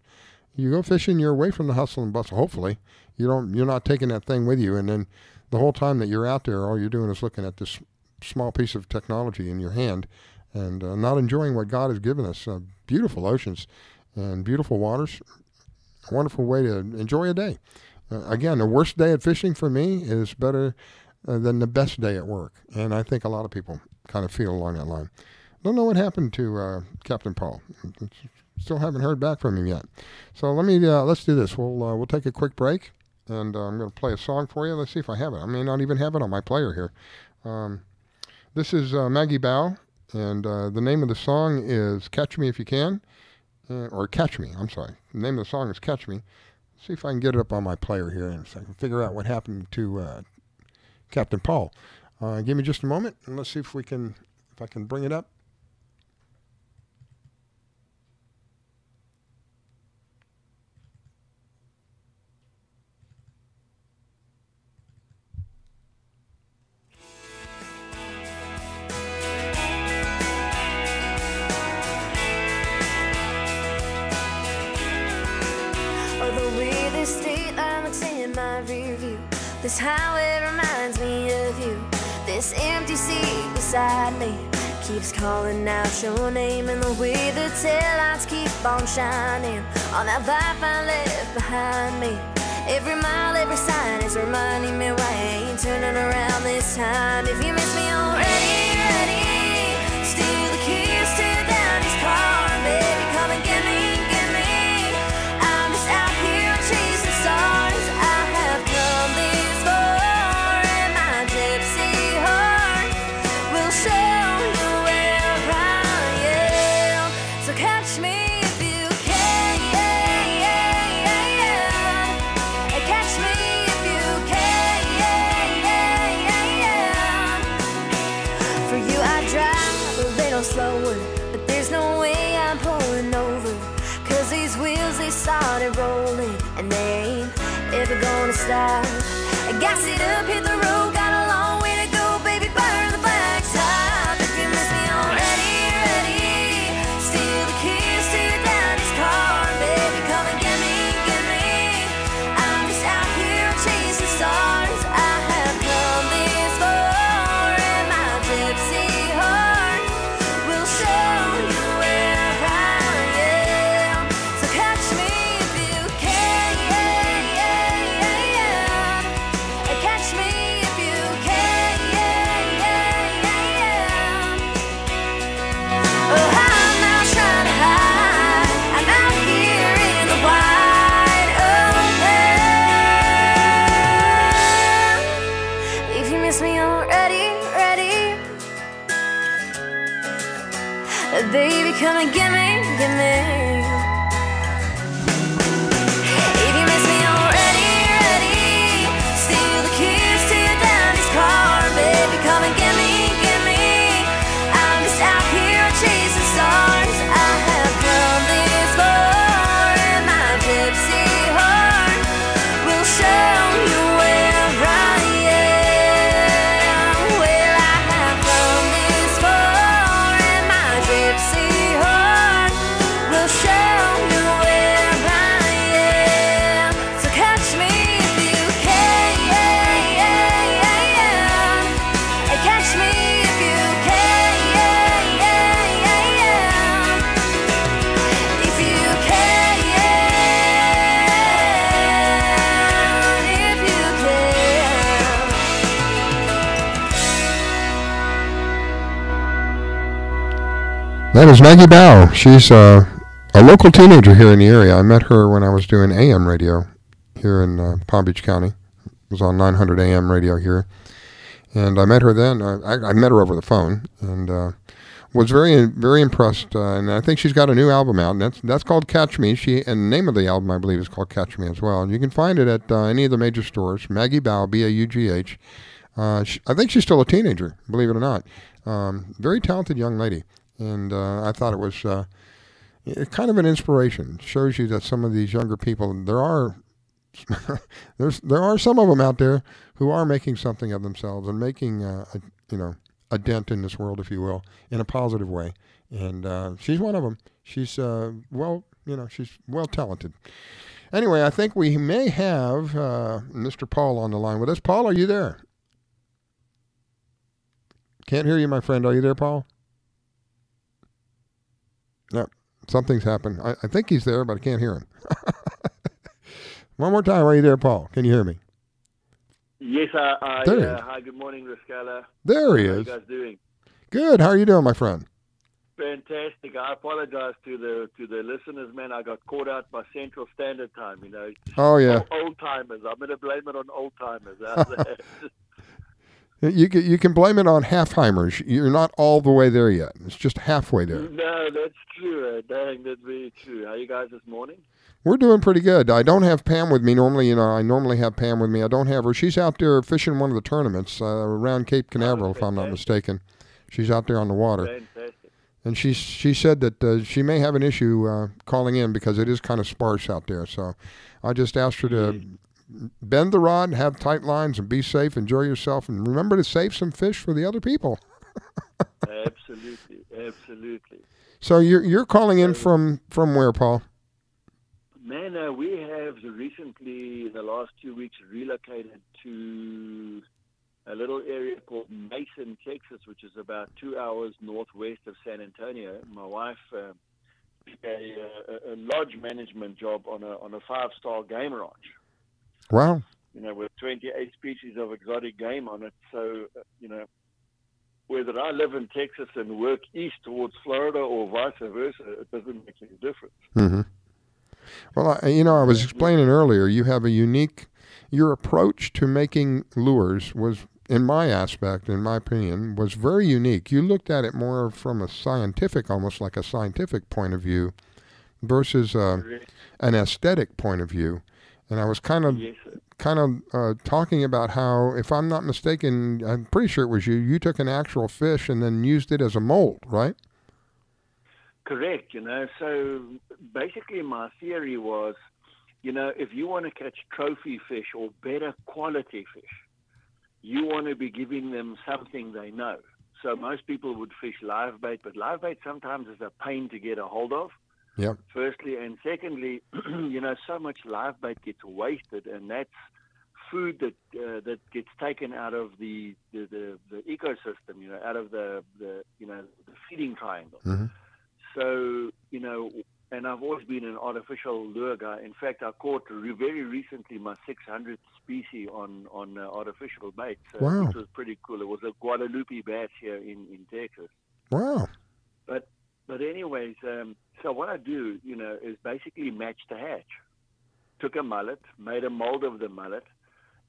You go fishing, you're away from the hustle and bustle. Hopefully, you're not taking that thing with you, and then the whole time that you're out there, all you're doing is looking at this small piece of technology in your hand, and not enjoying what God has given us. Beautiful oceans and beautiful waters. A wonderful way to enjoy a day. Again, the worst day at fishing for me is better than the best day at work, and I think a lot of people kind of feel along that line. Don't know what happened to Captain Paul. Still haven't heard back from him yet. So let's do this. We'll take a quick break, and I'm going to play a song for you. Let's see if I have it. I may not even have it on my player here. This is Maggie Bow, and the name of the song is "Catch Me If You Can," or "Catch Me." I'm sorry. The name of the song is "Catch Me." Let's see if I can get it up on my player here, and so I can figure out what happened to Captain Paul. Give me just a moment, and let's see if I can bring it up. This highway reminds me of you. This empty seat beside me keeps calling out your name, and the way the taillights keep on shining on that life I left behind me. Every mile, every sign is reminding me why I ain't turning around this time. If you miss me already, steal the keys to your daddy's car, baby, come and get me. I'm just out here chasing stars. I have come this far, and my gypsy heart will show you where I am. So catch me if you can. Catch me if you can. For you I drive a little slower, but there's no way I'm pulling over. Cause these wheels, they started rolling, and they ain't ever gonna stop. I gas it up, hit the road, got a long way to go, baby, burn the black top. If you miss me already, steal the keys to your daddy's car, baby, come and get me. I'm just out here chasing stars. I have come this far, and my gypsy heart will show you where I am. So catch me if you can. Catch me if you can. Oh, I'm not trying to hide. I'm out here in the wide open. If you miss me already, baby, come and get me. If you miss me already, steal the keys to your daddy's car, baby, come and get me. I'm just out here chasing stars. I have come this far, and my gypsy heart will show you where I am. Well, I have come this far, and my gypsy heart will show you where I am. So catch me if you can. Catch me if you can. If you can. If you can. That is Maggie Bow. She's a local teenager here in the area. I met her when I was doing AM radio here in Palm Beach County. It was on 900 AM radio here. And I met her then. I met her over the phone and was very, very impressed. And I think she's got a new album out, and that's called Catch Me. And the name of the album, I believe, is called Catch Me as well. And you can find it at any of the major stores. Maggie Bow, B-A-U-G-H. I think she's still a teenager, believe it or not. Very talented young lady. And I thought it was kind of an inspiration. It shows you that some of these younger people, there are some of them out there who are making something of themselves and making a dent in this world, if you will, in a positive way. And she's one of them. She's she's well talented. Anyway, I think we may have Mr. Paul on the line with us. Paul, are you there? Can't hear you, my friend. Are you there, Paul? No, something's happened. I think he's there, but I can't hear him. One more time. Are you there, Paul? Can you hear me? Yes, There he is. hi, good morning, Riscala. There he How are is. you guys doing? Good. How are you doing, my friend? Fantastic. I apologize to the listeners, man. I got caught out by Central Standard Time, Oh, yeah. Old timers. I'm going to blame it on old timers. How's that? You can blame it on halfheimers. You're not all the way there yet. It's just halfway there. No, that's true. Dang, that's very true. How are you guys this morning? We're doing pretty good. I don't have Pam with me normally. I normally have Pam with me. I don't have her. She's out there fishing one of the tournaments around Cape Canaveral, if I'm not mistaken. She's out there on the water. Fantastic. And she said that she may have an issue calling in because it is kind of sparse out there. So I just asked her to bend the rod, have tight lines, and be safe. Enjoy yourself, and remember to save some fish for the other people. Absolutely, absolutely. So you're calling in from where, Paul? Man, we have recently, in the last 2 weeks, relocated to a little area called Mason, Texas, which is about 2 hours northwest of San Antonio. My wife took a lodge management job on a 5-star game ranch. Wow. With 28 species of exotic game on it. So, whether I live in Texas and work east towards Florida or vice versa, it doesn't make any difference. Mm-hmm. Well, I was explaining earlier, you have your approach to making lures was, in my opinion, was very unique. You looked at it more from a scientific, almost like a scientific point of view versus an aesthetic point of view. And I was kind of talking about how, if I'm not mistaken, I'm pretty sure it was you took an actual fish and then used it as a mold, right? Correct, So basically my theory was, if you want to catch trophy fish or better quality fish, you want to be giving them something they know. So most people would fish live bait, but live bait sometimes is a pain to get a hold of. Yep. Firstly, and secondly, so much live bait gets wasted, and that's food that gets taken out of the ecosystem, out of the feeding triangle. Mm-hmm. So, and I've always been an artificial lure guy. In fact, I caught very recently my 600th species on artificial bait, wow. Which was pretty cool. It was a Guadalupe bass here in Texas. Wow. But anyways, so what I do, is basically match the hatch. Took a mullet, made a mold of the mullet,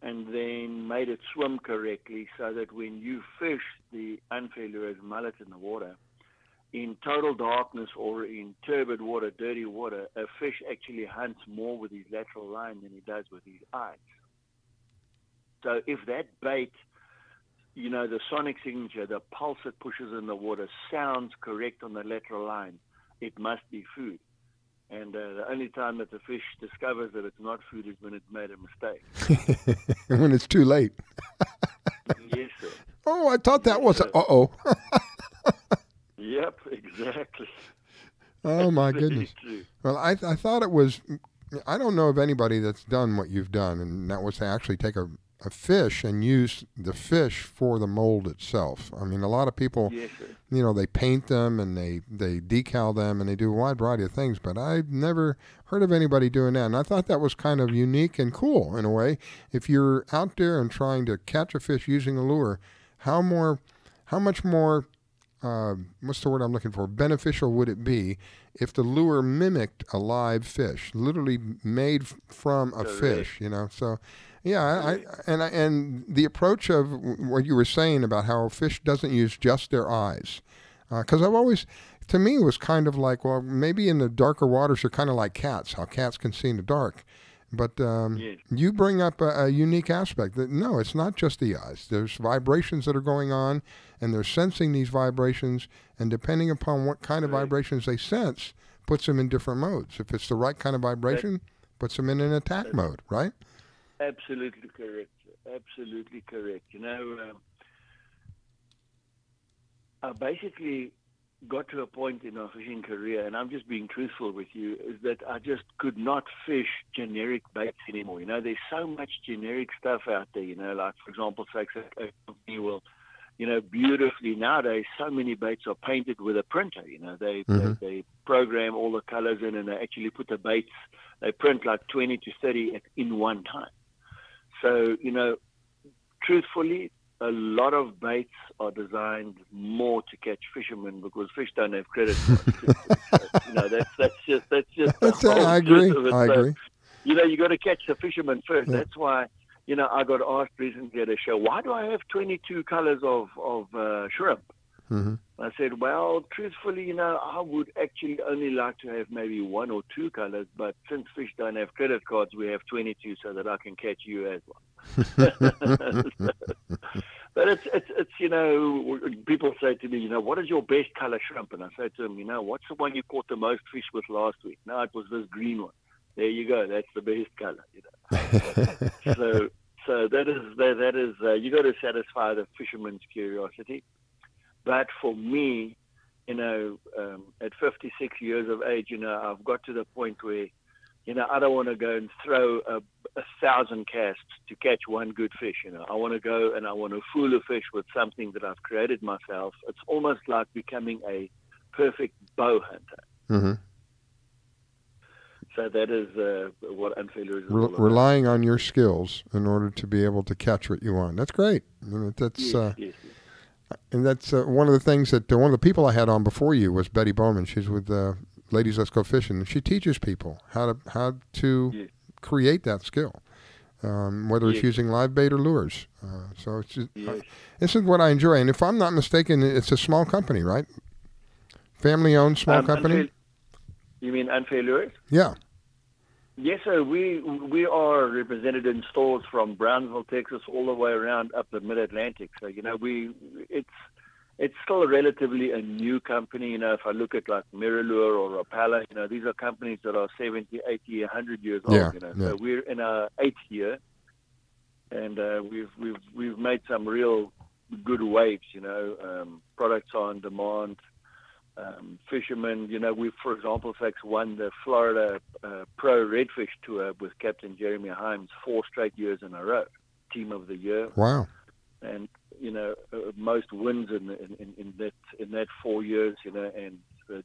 and then made it swim correctly so that when you fish the unfair lure's mullet in the water, in total darkness or in turbid water, dirty water, a fish actually hunts more with his lateral line than he does with his eyes. So if that bait, the sonic signature, the pulse it pushes in the water sounds correct on the lateral line, it must be food. And the only time that the fish discovers that it's not food is when it's made a mistake. When it's too late. Yes, sir. Oh, I thought that was uh-oh. Yep, exactly. Oh, my goodness. True. Well, I thought it was, I don't know of anybody that's done what you've done, and that was to actually take a fish and use the fish for the mold itself. I mean, a lot of people, yes, sir. They paint them and they decal them and they do a wide variety of things, but I've never heard of anybody doing that. And I thought that was kind of unique and cool in a way. If you're out there and trying to catch a fish using a lure, how much more, what's the word I'm looking for? Beneficial would it be if the lure mimicked a live fish, literally made from a fish, So, yeah, and the approach of what you were saying about how fish doesn't use just their eyes, because I've always, to me, it was kind of like, well, maybe in the darker waters are kind of like cats, how cats can see in the dark. But yes. You bring up a unique aspect that, no, it's not just the eyes. There's vibrations that are going on, and they're sensing these vibrations, and depending upon what kind of vibrations they sense, puts them in different modes. If it's the right kind of vibration, puts them in an attack mode, right? Absolutely correct. Absolutely correct. I basically got to a point in my fishing career, and I'm just being truthful with you, is that I just could not fish generic baits anymore. There's so much generic stuff out there, like, for example, a company will, beautifully nowadays, so many baits are painted with a printer. They program all the colors in, and they actually put the baits, they print like 20 to 30 in one time. So, truthfully, a lot of baits are designed more to catch fishermen because fish don't have credit cards. That's just. I agree. I agree. You got to catch the fisherman first. Yeah. That's why, I got asked recently at a show, why do I have 22 colors of shrimp? Mm-hmm. I said, well, truthfully, I would actually only like to have maybe one or two colors, but since fish don't have credit cards, we have 22 so that I can catch you as well. But it's people say to me, what is your best color shrimp? And I say to them, what's the one you caught the most fish with last week? No, it was this green one. There you go. That's the best color. So that is you got to satisfy the fisherman's curiosity. But for me, at 56 years of age, I've got to the point where, I don't want to go and throw 1,000 casts to catch one good fish. I want to go and I want to fool a fish with something that I've created myself. It's almost like becoming a perfect bow hunter. Mm-hmm. So that is what Unfair Lures is all about. Relying on your skills in order to be able to catch what you want. That's great. I mean, that's yes. And that's one of the things that one of the people I had on before you was Betty Bauman. She's with Ladies Let's Go Fishing. She teaches people how to create that skill, whether it's using live bait or lures. So it's just, this is what I enjoy. And if I'm not mistaken, it's a small company, right? Family-owned small company? You mean Unfair Lures? Yeah. Yes, sir. We are represented in stores from Brownsville, Texas, all the way around up the Mid-Atlantic. So, it's still relatively a new company. If I look at like Mirrolure or Rapala, these are companies that are 70, 80, 100 years old. So we're in our 8th year, and we've made some real good waves. Products on demand. Fisherman, we, for example, won the Florida Pro Redfish Tour with Captain Jeremy Himes 4 straight years in a row, Team of the Year. Wow! And most wins in that 4 years. And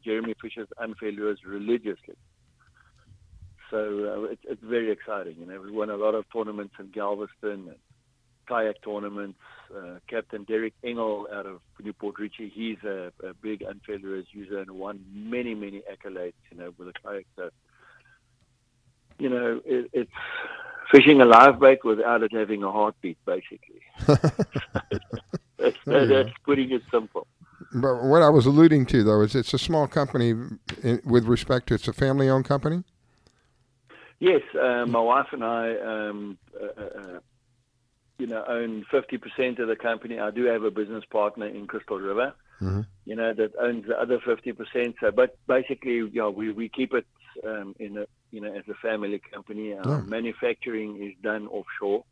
Jeremy fishes Unfair Lures religiously. So it's very exciting. We won a lot of tournaments in Galveston and kayak tournaments. Captain Derek Engel out of Newport Richie, he's a big Unfair Lures user and won many accolades, with a kayak. So, it's fishing a live bait without it having a heartbeat, basically. That's putting it simple. But what I was alluding to, though, is it's a small company with respect to it's a family-owned company? Yes, my wife and I own 50% of the company. I do have a business partner in Crystal River, that owns the other 50%. So, but basically, we keep it as a family company. Our manufacturing is done offshore,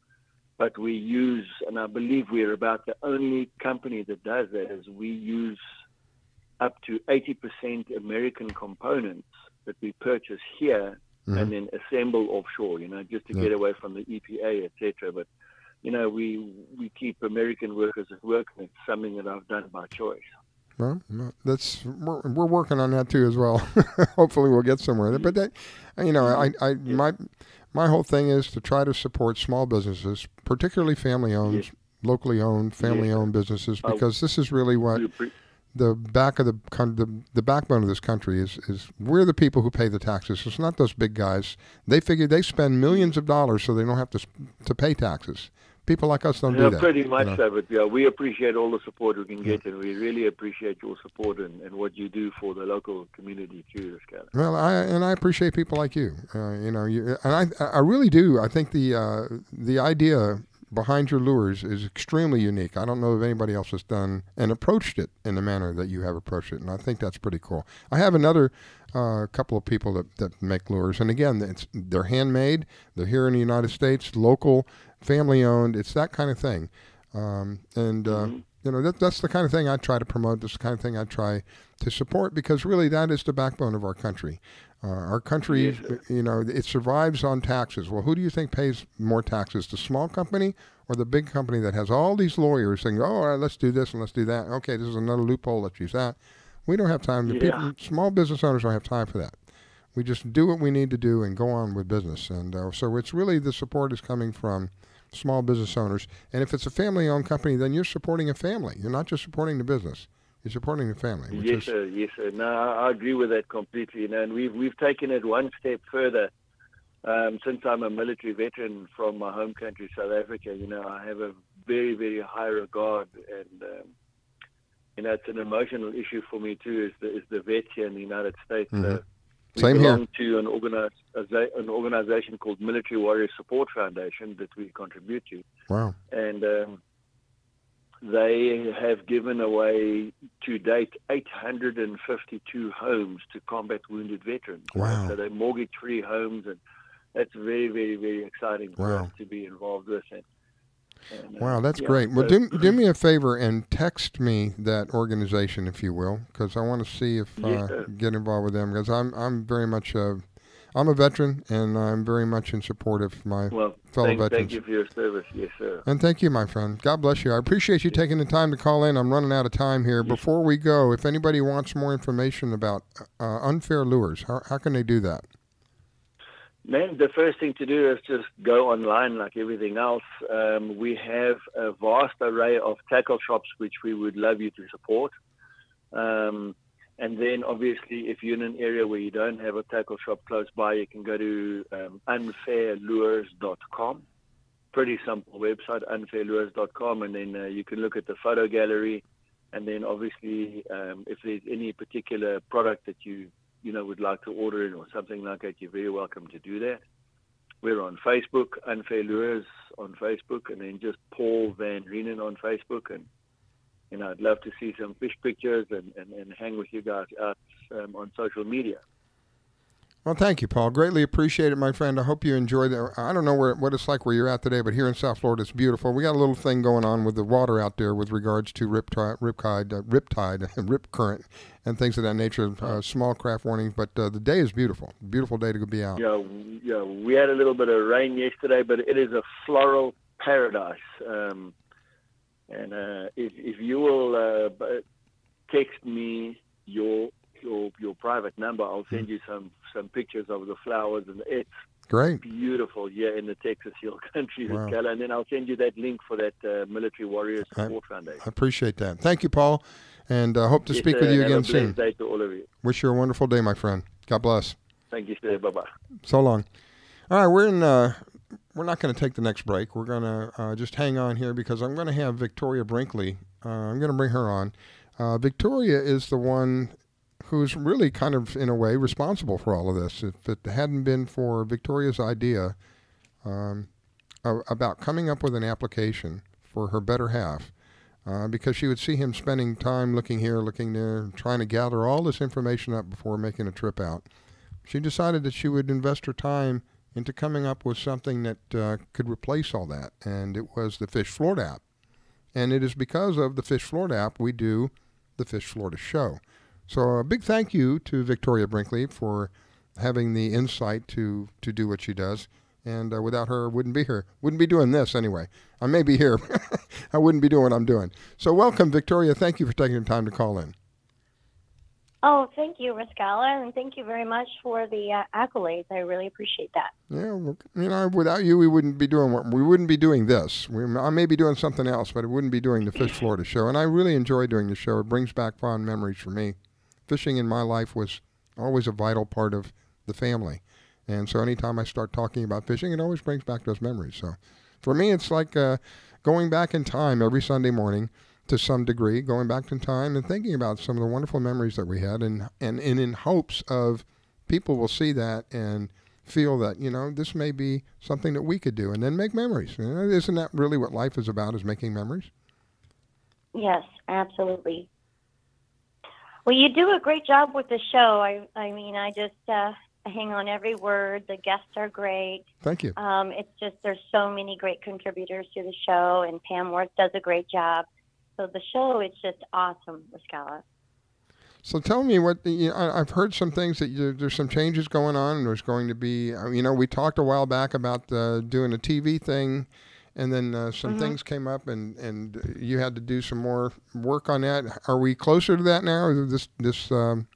but we use, and I believe we're about the only company that does that, is we use up to 80% American components that we purchase here and then assemble offshore, just to get away from the EPA, etc. But we keep American workers at work, and it's something that I've done by choice. Well, we're working on that too as well. Hopefully, we'll get somewhere. But that, my whole thing is to try to support small businesses, particularly family-owned, locally owned, family-owned businesses, because this is really what the backbone of this country is. We're the people who pay the taxes. It's not those big guys. They figure they spend millions of dollars so they don't have to pay taxes. People like us don't do that. Pretty much so, but we appreciate all the support we can get, and we really appreciate your support and what you do for the local community too, Scatter. Well, I appreciate people like you. And I really do. I think the idea behind your lures is extremely unique. I don't know if anybody else has done and approached it in the manner that you have approached it, and I think that's pretty cool. I have another couple of people that make lures, and again, they're handmade. They're here in the United States, local, family-owned. It's that kind of thing, that's the kind of thing I try to promote. That's the kind of thing I try to support, because really that is the backbone of our country. Our country, it survives on taxes. Well, who do you think pays more taxes, the small company or the big company that has all these lawyers saying, all right, let's do this and let's do that. Okay, this is another loophole, let's use that. We don't have time. Small business owners don't have time for that. We just do what we need to do and go on with business. And so it's really the support is coming from small business owners. And if it's a family-owned company, then you're supporting a family. You're not just supporting the business. You're supporting the family. Yes, sir. No, I agree with that completely. And we've taken it one step further. Since I'm a military veteran from my home country, South Africa, I have a very, very high regard, and it's an emotional issue for me too. Is the vets here in the United States? We belong to an organization called Military Warrior Support Foundation that we contribute to. Wow! And they have given away to date 852 homes to combat wounded veterans. Wow! So they're mortgage-free homes, and that's very, very, very exciting for us to be involved with. Wow, that's great. Well, do me a favor and text me that organization, if you will, because I want to see if get involved with them, because I'm very much I'm a veteran, and I'm very much in support of my fellow veterans. Thank you for your service. Yes, sir. And thank you, my friend. God bless you. I appreciate you taking the time to call in. I'm running out of time here. Before we go, if anybody wants more information about Unfair Lures, how can they do that? Man, the first thing to do is just go online like everything else. We have a vast array of tackle shops which we would love you to support. And then, obviously, if you're in an area where you don't have a tackle shop close by, you can go to unfairlures.com. Pretty simple website, unfairlures.com, and then you can look at the photo gallery. And then, obviously, if there's any particular product that you would like to order in or something like that, you're very welcome to do that. We're on Facebook, Unfair Lures on Facebook, and then just Paul Van Reenen on Facebook. And, I'd love to see some fish pictures and hang with you guys out on social media. Well, thank you, Paul. Greatly appreciate it, my friend. I hope you enjoy that. I don't know what it's like where you're at today, but here in South Florida, it's beautiful. We got a little thing going on with the water out there with regards to rip current, and things of that nature. Small craft warnings, but the day is beautiful. Beautiful day to be out. Yeah, we had a little bit of rain yesterday, but it is a floral paradise. And if you will text me your private number, I'll send you some pictures of the flowers, and it's great, beautiful here in the Texas Hill Country, wow. And then I'll send you that link for that Military Warrior Support Foundation. I appreciate that. Thank you, Paul, and hope to speak with you again soon. Have a blessed day to all of you. Wish you a wonderful day, my friend. God bless. Thank you, sir. Bye-bye. So long. All right, we're not going to take the next break. We're going to just hang on here because I'm going to have Victoria Brinkley. I'm going to bring her on. Victoria is the one who's really kind of, in a way, responsible for all of this. If it hadn't been for Victoria's idea about coming up with an application for her better half, because she would see him spending time looking here, looking there, trying to gather all this information up before making a trip out, she decided that she would invest her time into coming up with something that could replace all that, and it was the Fish Florida app. And it is because of the Fish Florida app we do the Fish Florida show. So a big thank you to Victoria Brinkley for having the insight to do what she does. And without her, I wouldn't be here. Wouldn't be doing this anyway. I may be here. I wouldn't be doing what I'm doing. So welcome, Victoria. Thank you for taking the time to call in. Oh, thank you, Riscala, and thank you very much for the accolades. I really appreciate that. Yeah, without you, we wouldn't be doing this. I may be doing something else, but it wouldn't be doing the Fish Florida show. And I really enjoy doing the show. It brings back fond memories for me. Fishing in my life was always a vital part of the family. And so anytime I start talking about fishing, it always brings back those memories. So for me, it's like going back in time every Sunday morning to some degree, going back in time and thinking about some of the wonderful memories that we had, and in hopes of people will see that and feel that, this may be something that we could do and then make memories. Isn't that really what life is about, is making memories? Yes, absolutely. Well, you do a great job with the show. I mean, I just hang on every word. The guests are great. Thank you. It's just there's so many great contributors to the show, and Pam Worth does a great job. So the show is just awesome, Riscala. So tell me I've heard some things that there's some changes going on, and there's going to be, we talked a while back about doing a TV thing, and then some things came up, and you had to do some more work on that. Are we closer to that now? This the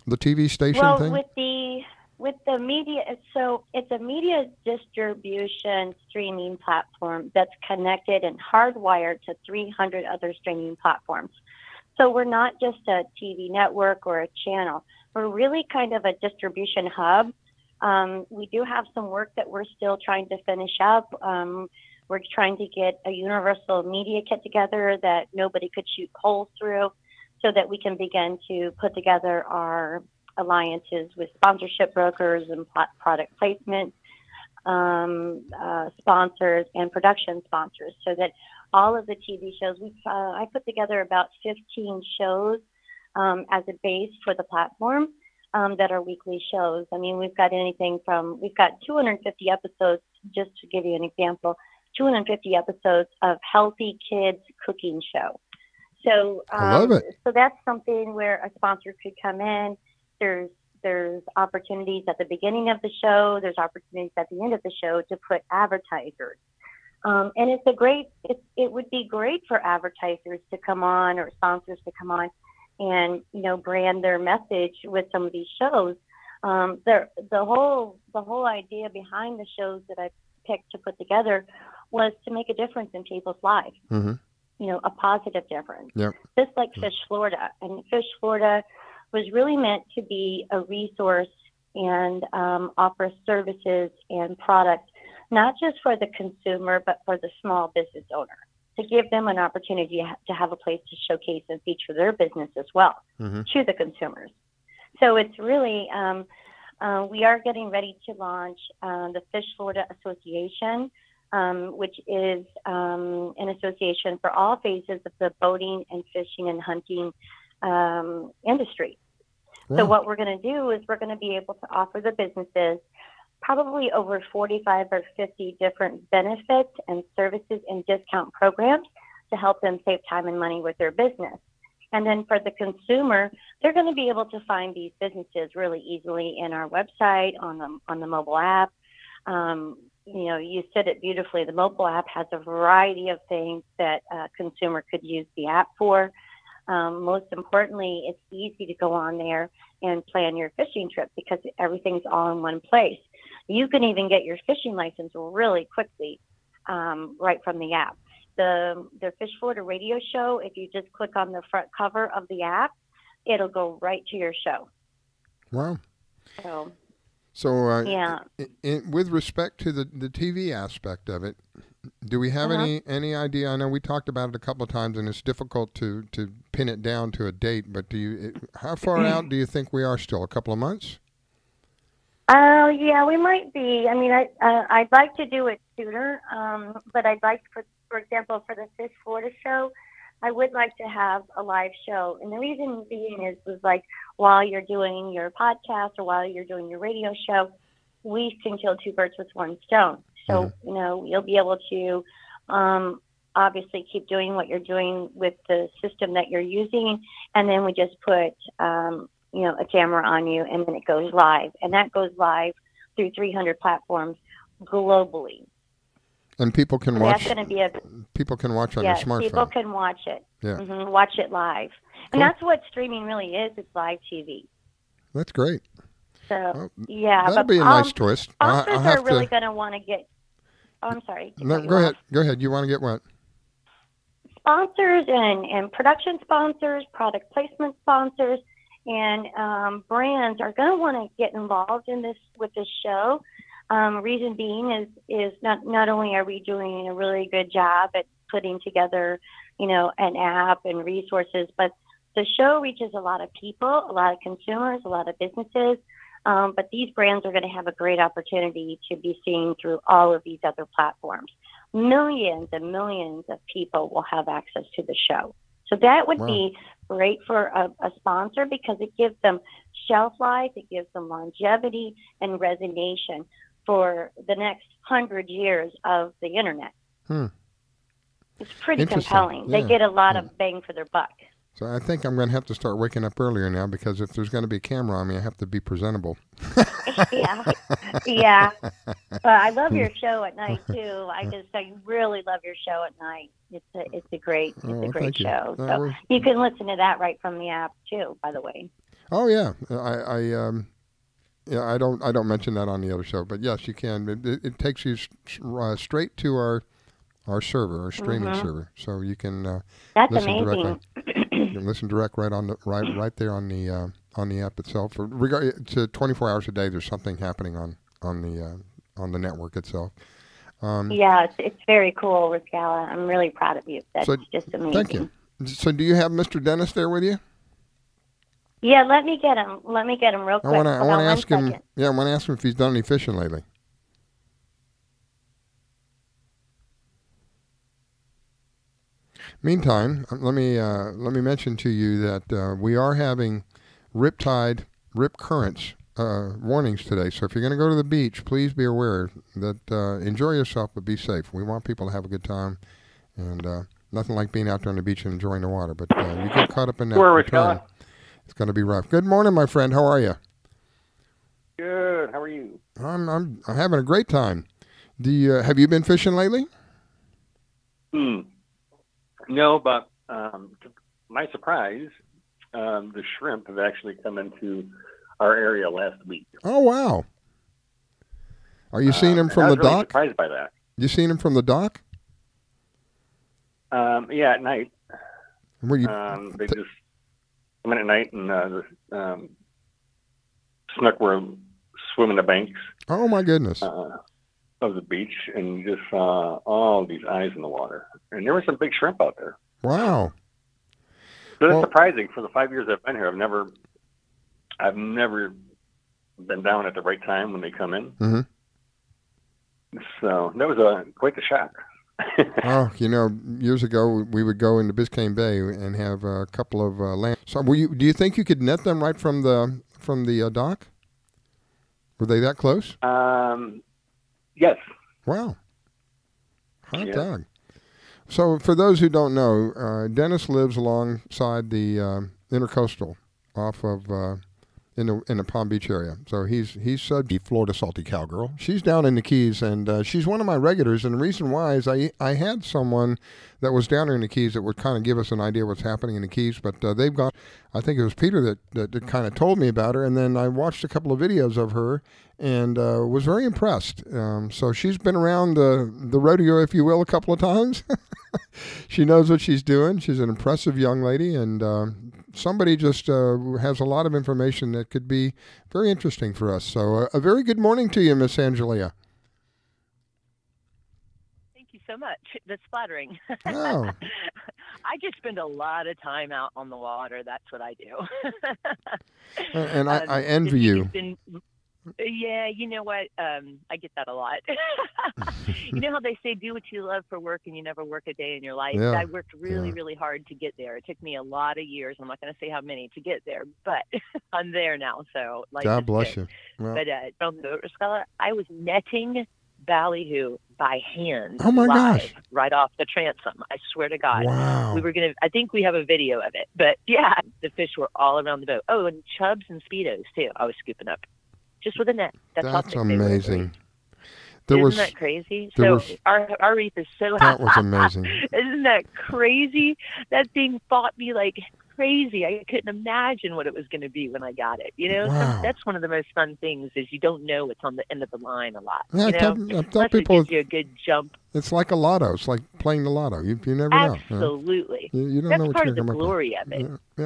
TV station thing? Well, with the media, so it's a media distribution streaming platform that's connected and hardwired to 300 other streaming platforms. So we're not just a TV network or a channel. We're really kind of a distribution hub. We do have some work that we're still trying to finish up. We're trying to get a universal media kit together that nobody could shoot holes through, so that we can begin to put together our alliances with sponsorship brokers and product placement sponsors and production sponsors, so that all of the TV shows, I put together about 15 shows as a base for the platform that are weekly shows. I mean, we've got 250 episodes, just to give you an example, 250 episodes of Healthy Kids Cooking Show. So, I love it. So that's something where a sponsor could come in. There's opportunities at the beginning of the show. There's opportunities at the end of the show to put advertisers. And it would be great for advertisers to come on, or sponsors to come on and, brand their message with some of these shows. The whole idea behind the shows that I picked to put together was to make a difference in people's lives. Mm-hmm. You know, a positive difference. Yep. Just like Fish Florida. And Fish Florida was really meant to be a resource and offer services and products, not just for the consumer, but for the small business owner, to give them an opportunity to have a place to showcase and feature their business as well to the consumers. So it's really, we are getting ready to launch the Fish Florida Association, which is an association for all phases of the boating and fishing and hunting industry. Wow. So what we're going to do is we're going to be able to offer the businesses probably over 45 or 50 different benefits and services and discount programs to help them save time and money with their business. And then for the consumer, they're going to be able to find these businesses really easily in our website, on the mobile app. You know, you said it beautifully. The mobile app has a variety of things that a consumer could use the app for. Most importantly, it's easy to go on there and plan your fishing trip because everything's all in one place. You can even get your fishing license really quickly right from the app. The Fish Florida radio show, if you just click on the front cover of the app, it'll go right to your show. Wow. So yeah. With respect to the TV aspect of it, do we have any idea? I know we talked about it a couple of times, and it's difficult to pin it down to a date. But how far out do you think we are still? A couple of months? Yeah, we might be. I mean, I'd like to do it sooner, but I'd like, for example, for the Fish Florida show, I would like to have a live show. And the reason being is like while you're doing your podcast or while you're doing your radio show, we can kill two birds with one stone. So, you know, you'll be able to obviously keep doing what you're doing with the system that you're using. And then we just put, you know, a camera on you, and then it goes live. And that goes live through 300 platforms globally. And people can watch. That's going to be people can watch on their smartphone. People can watch it. Yeah. Watch it live. And that's what streaming really is. It's live TV. That's great. So, yeah. That'll be a nice twist. Sponsors are really going to want to get... Oh, I'm sorry. No, go ahead. Go ahead. You want to get what? Sponsors and production sponsors, product placement sponsors, and brands are going to want to get involved in this with this show. Reason being is not only are we doing a really good job at putting together, you know, an app and resources, but the show reaches a lot of people, a lot of consumers, a lot of businesses. But these brands are going to have a great opportunity to be seen through all of these other platforms. Millions and millions of people will have access to the show. So that would be great for a sponsor because it gives them shelf life, it gives them longevity and resonation for the next 100 years of the internet. It's pretty compelling. Yeah. They get a lot of bang for their buck. So I think I'm going to have to start waking up earlier now because if there's going to be a camera on me, I have to be presentable. Yeah. But I love your show at night too. I really love your show at night. It's a great show. So you can listen to that right from the app too, by the way. Oh yeah. I don't mention that on the other show, but yes, you can. It takes you straight to our server, our streaming server, so you can That's listen amazing. directly. You can listen direct right there on the app itself. To 24 hours a day, there's something happening on the network itself. Yeah, it's very cool, Riscala. I'm really proud of you. That's just amazing. Thank you. So, do you have Mr. Dennis there with you? Yeah, let me get him. Real quick. I want to ask him. Yeah, I want to ask him if he's done any fishing lately. Meantime, let me mention to you that we are having rip currents warnings today. So if you're going to go to the beach, please be aware that enjoy yourself, but be safe. We want people to have a good time, and nothing like being out there on the beach and enjoying the water. But you get caught up in that turn, it's going to be rough. Good morning, my friend. How are you? Good. How are you? I'm having a great time. Have you been fishing lately? No, but to my surprise, the shrimp have actually come into our area last week. Oh, wow. Are you seeing them from I the was really dock? surprised by that. You seen them from the dock? Yeah, at night. Were you, they just come in at night and snook were swimming the banks. Oh, my goodness. Of the beach, and just saw all these eyes in the water. And there were some big shrimp out there. Wow. So that's surprising. For the 5 years I've been here, I've never been down at the right time when they come in. Mm-hmm. So that was quite the shock. Oh, years ago we would go into Biscayne Bay and have a couple of land. So, do you think you could net them right from the dock? Were they that close? Yes. Wow. Hot dog. So, for those who don't know, Dennis lives alongside the Intercoastal, off of in the Palm Beach area. So he's the Florida Salty Cowgirl. She's down in the Keys, and she's one of my regulars. And the reason why is I had someone that was down there in the Keys that would kind of give us an idea what's happening in the Keys. But they've got, I think it was Peter that kind of told me about her. And then I watched a couple of videos of her and was very impressed. So she's been around the rodeo, if you will, a couple of times. She knows what she's doing. She's an impressive young lady, and somebody just has a lot of information that could be very interesting for us. So a very good morning to you, Miss Angelia. Thank you so much. That's flattering. Oh. I just spend a lot of time out on the water. That's what I do. And I envy you. Yeah, you know what? I get that a lot. You know how they say do what you love for work and you never work a day in your life? Yeah. I worked really, really hard to get there. It took me a lot of years. I'm not going to say how many to get there, but I'm there now. So God bless you. Well, but from the Riscala, I was netting ballyhoo by hand. Oh, my gosh. Right off the transom. I swear to God. Wow. I think we have a video of it. But yeah, the fish were all around the boat. Oh, and chubs and speedos too. I was scooping up. Just with a net. That's amazing. Isn't that crazy? So our reef is so That was amazing. Isn't that crazy? That thing fought me like crazy. I couldn't imagine what it was going to be when I got it. Wow. That's one of the most fun things is you don't know what's on the end of the line a lot. Yeah, I tell people it gives you a good jump. It's like a lotto. It's like playing the lotto. You never know. Absolutely. You don't That's know what part you're of the going to come up with. glory of it. Yeah.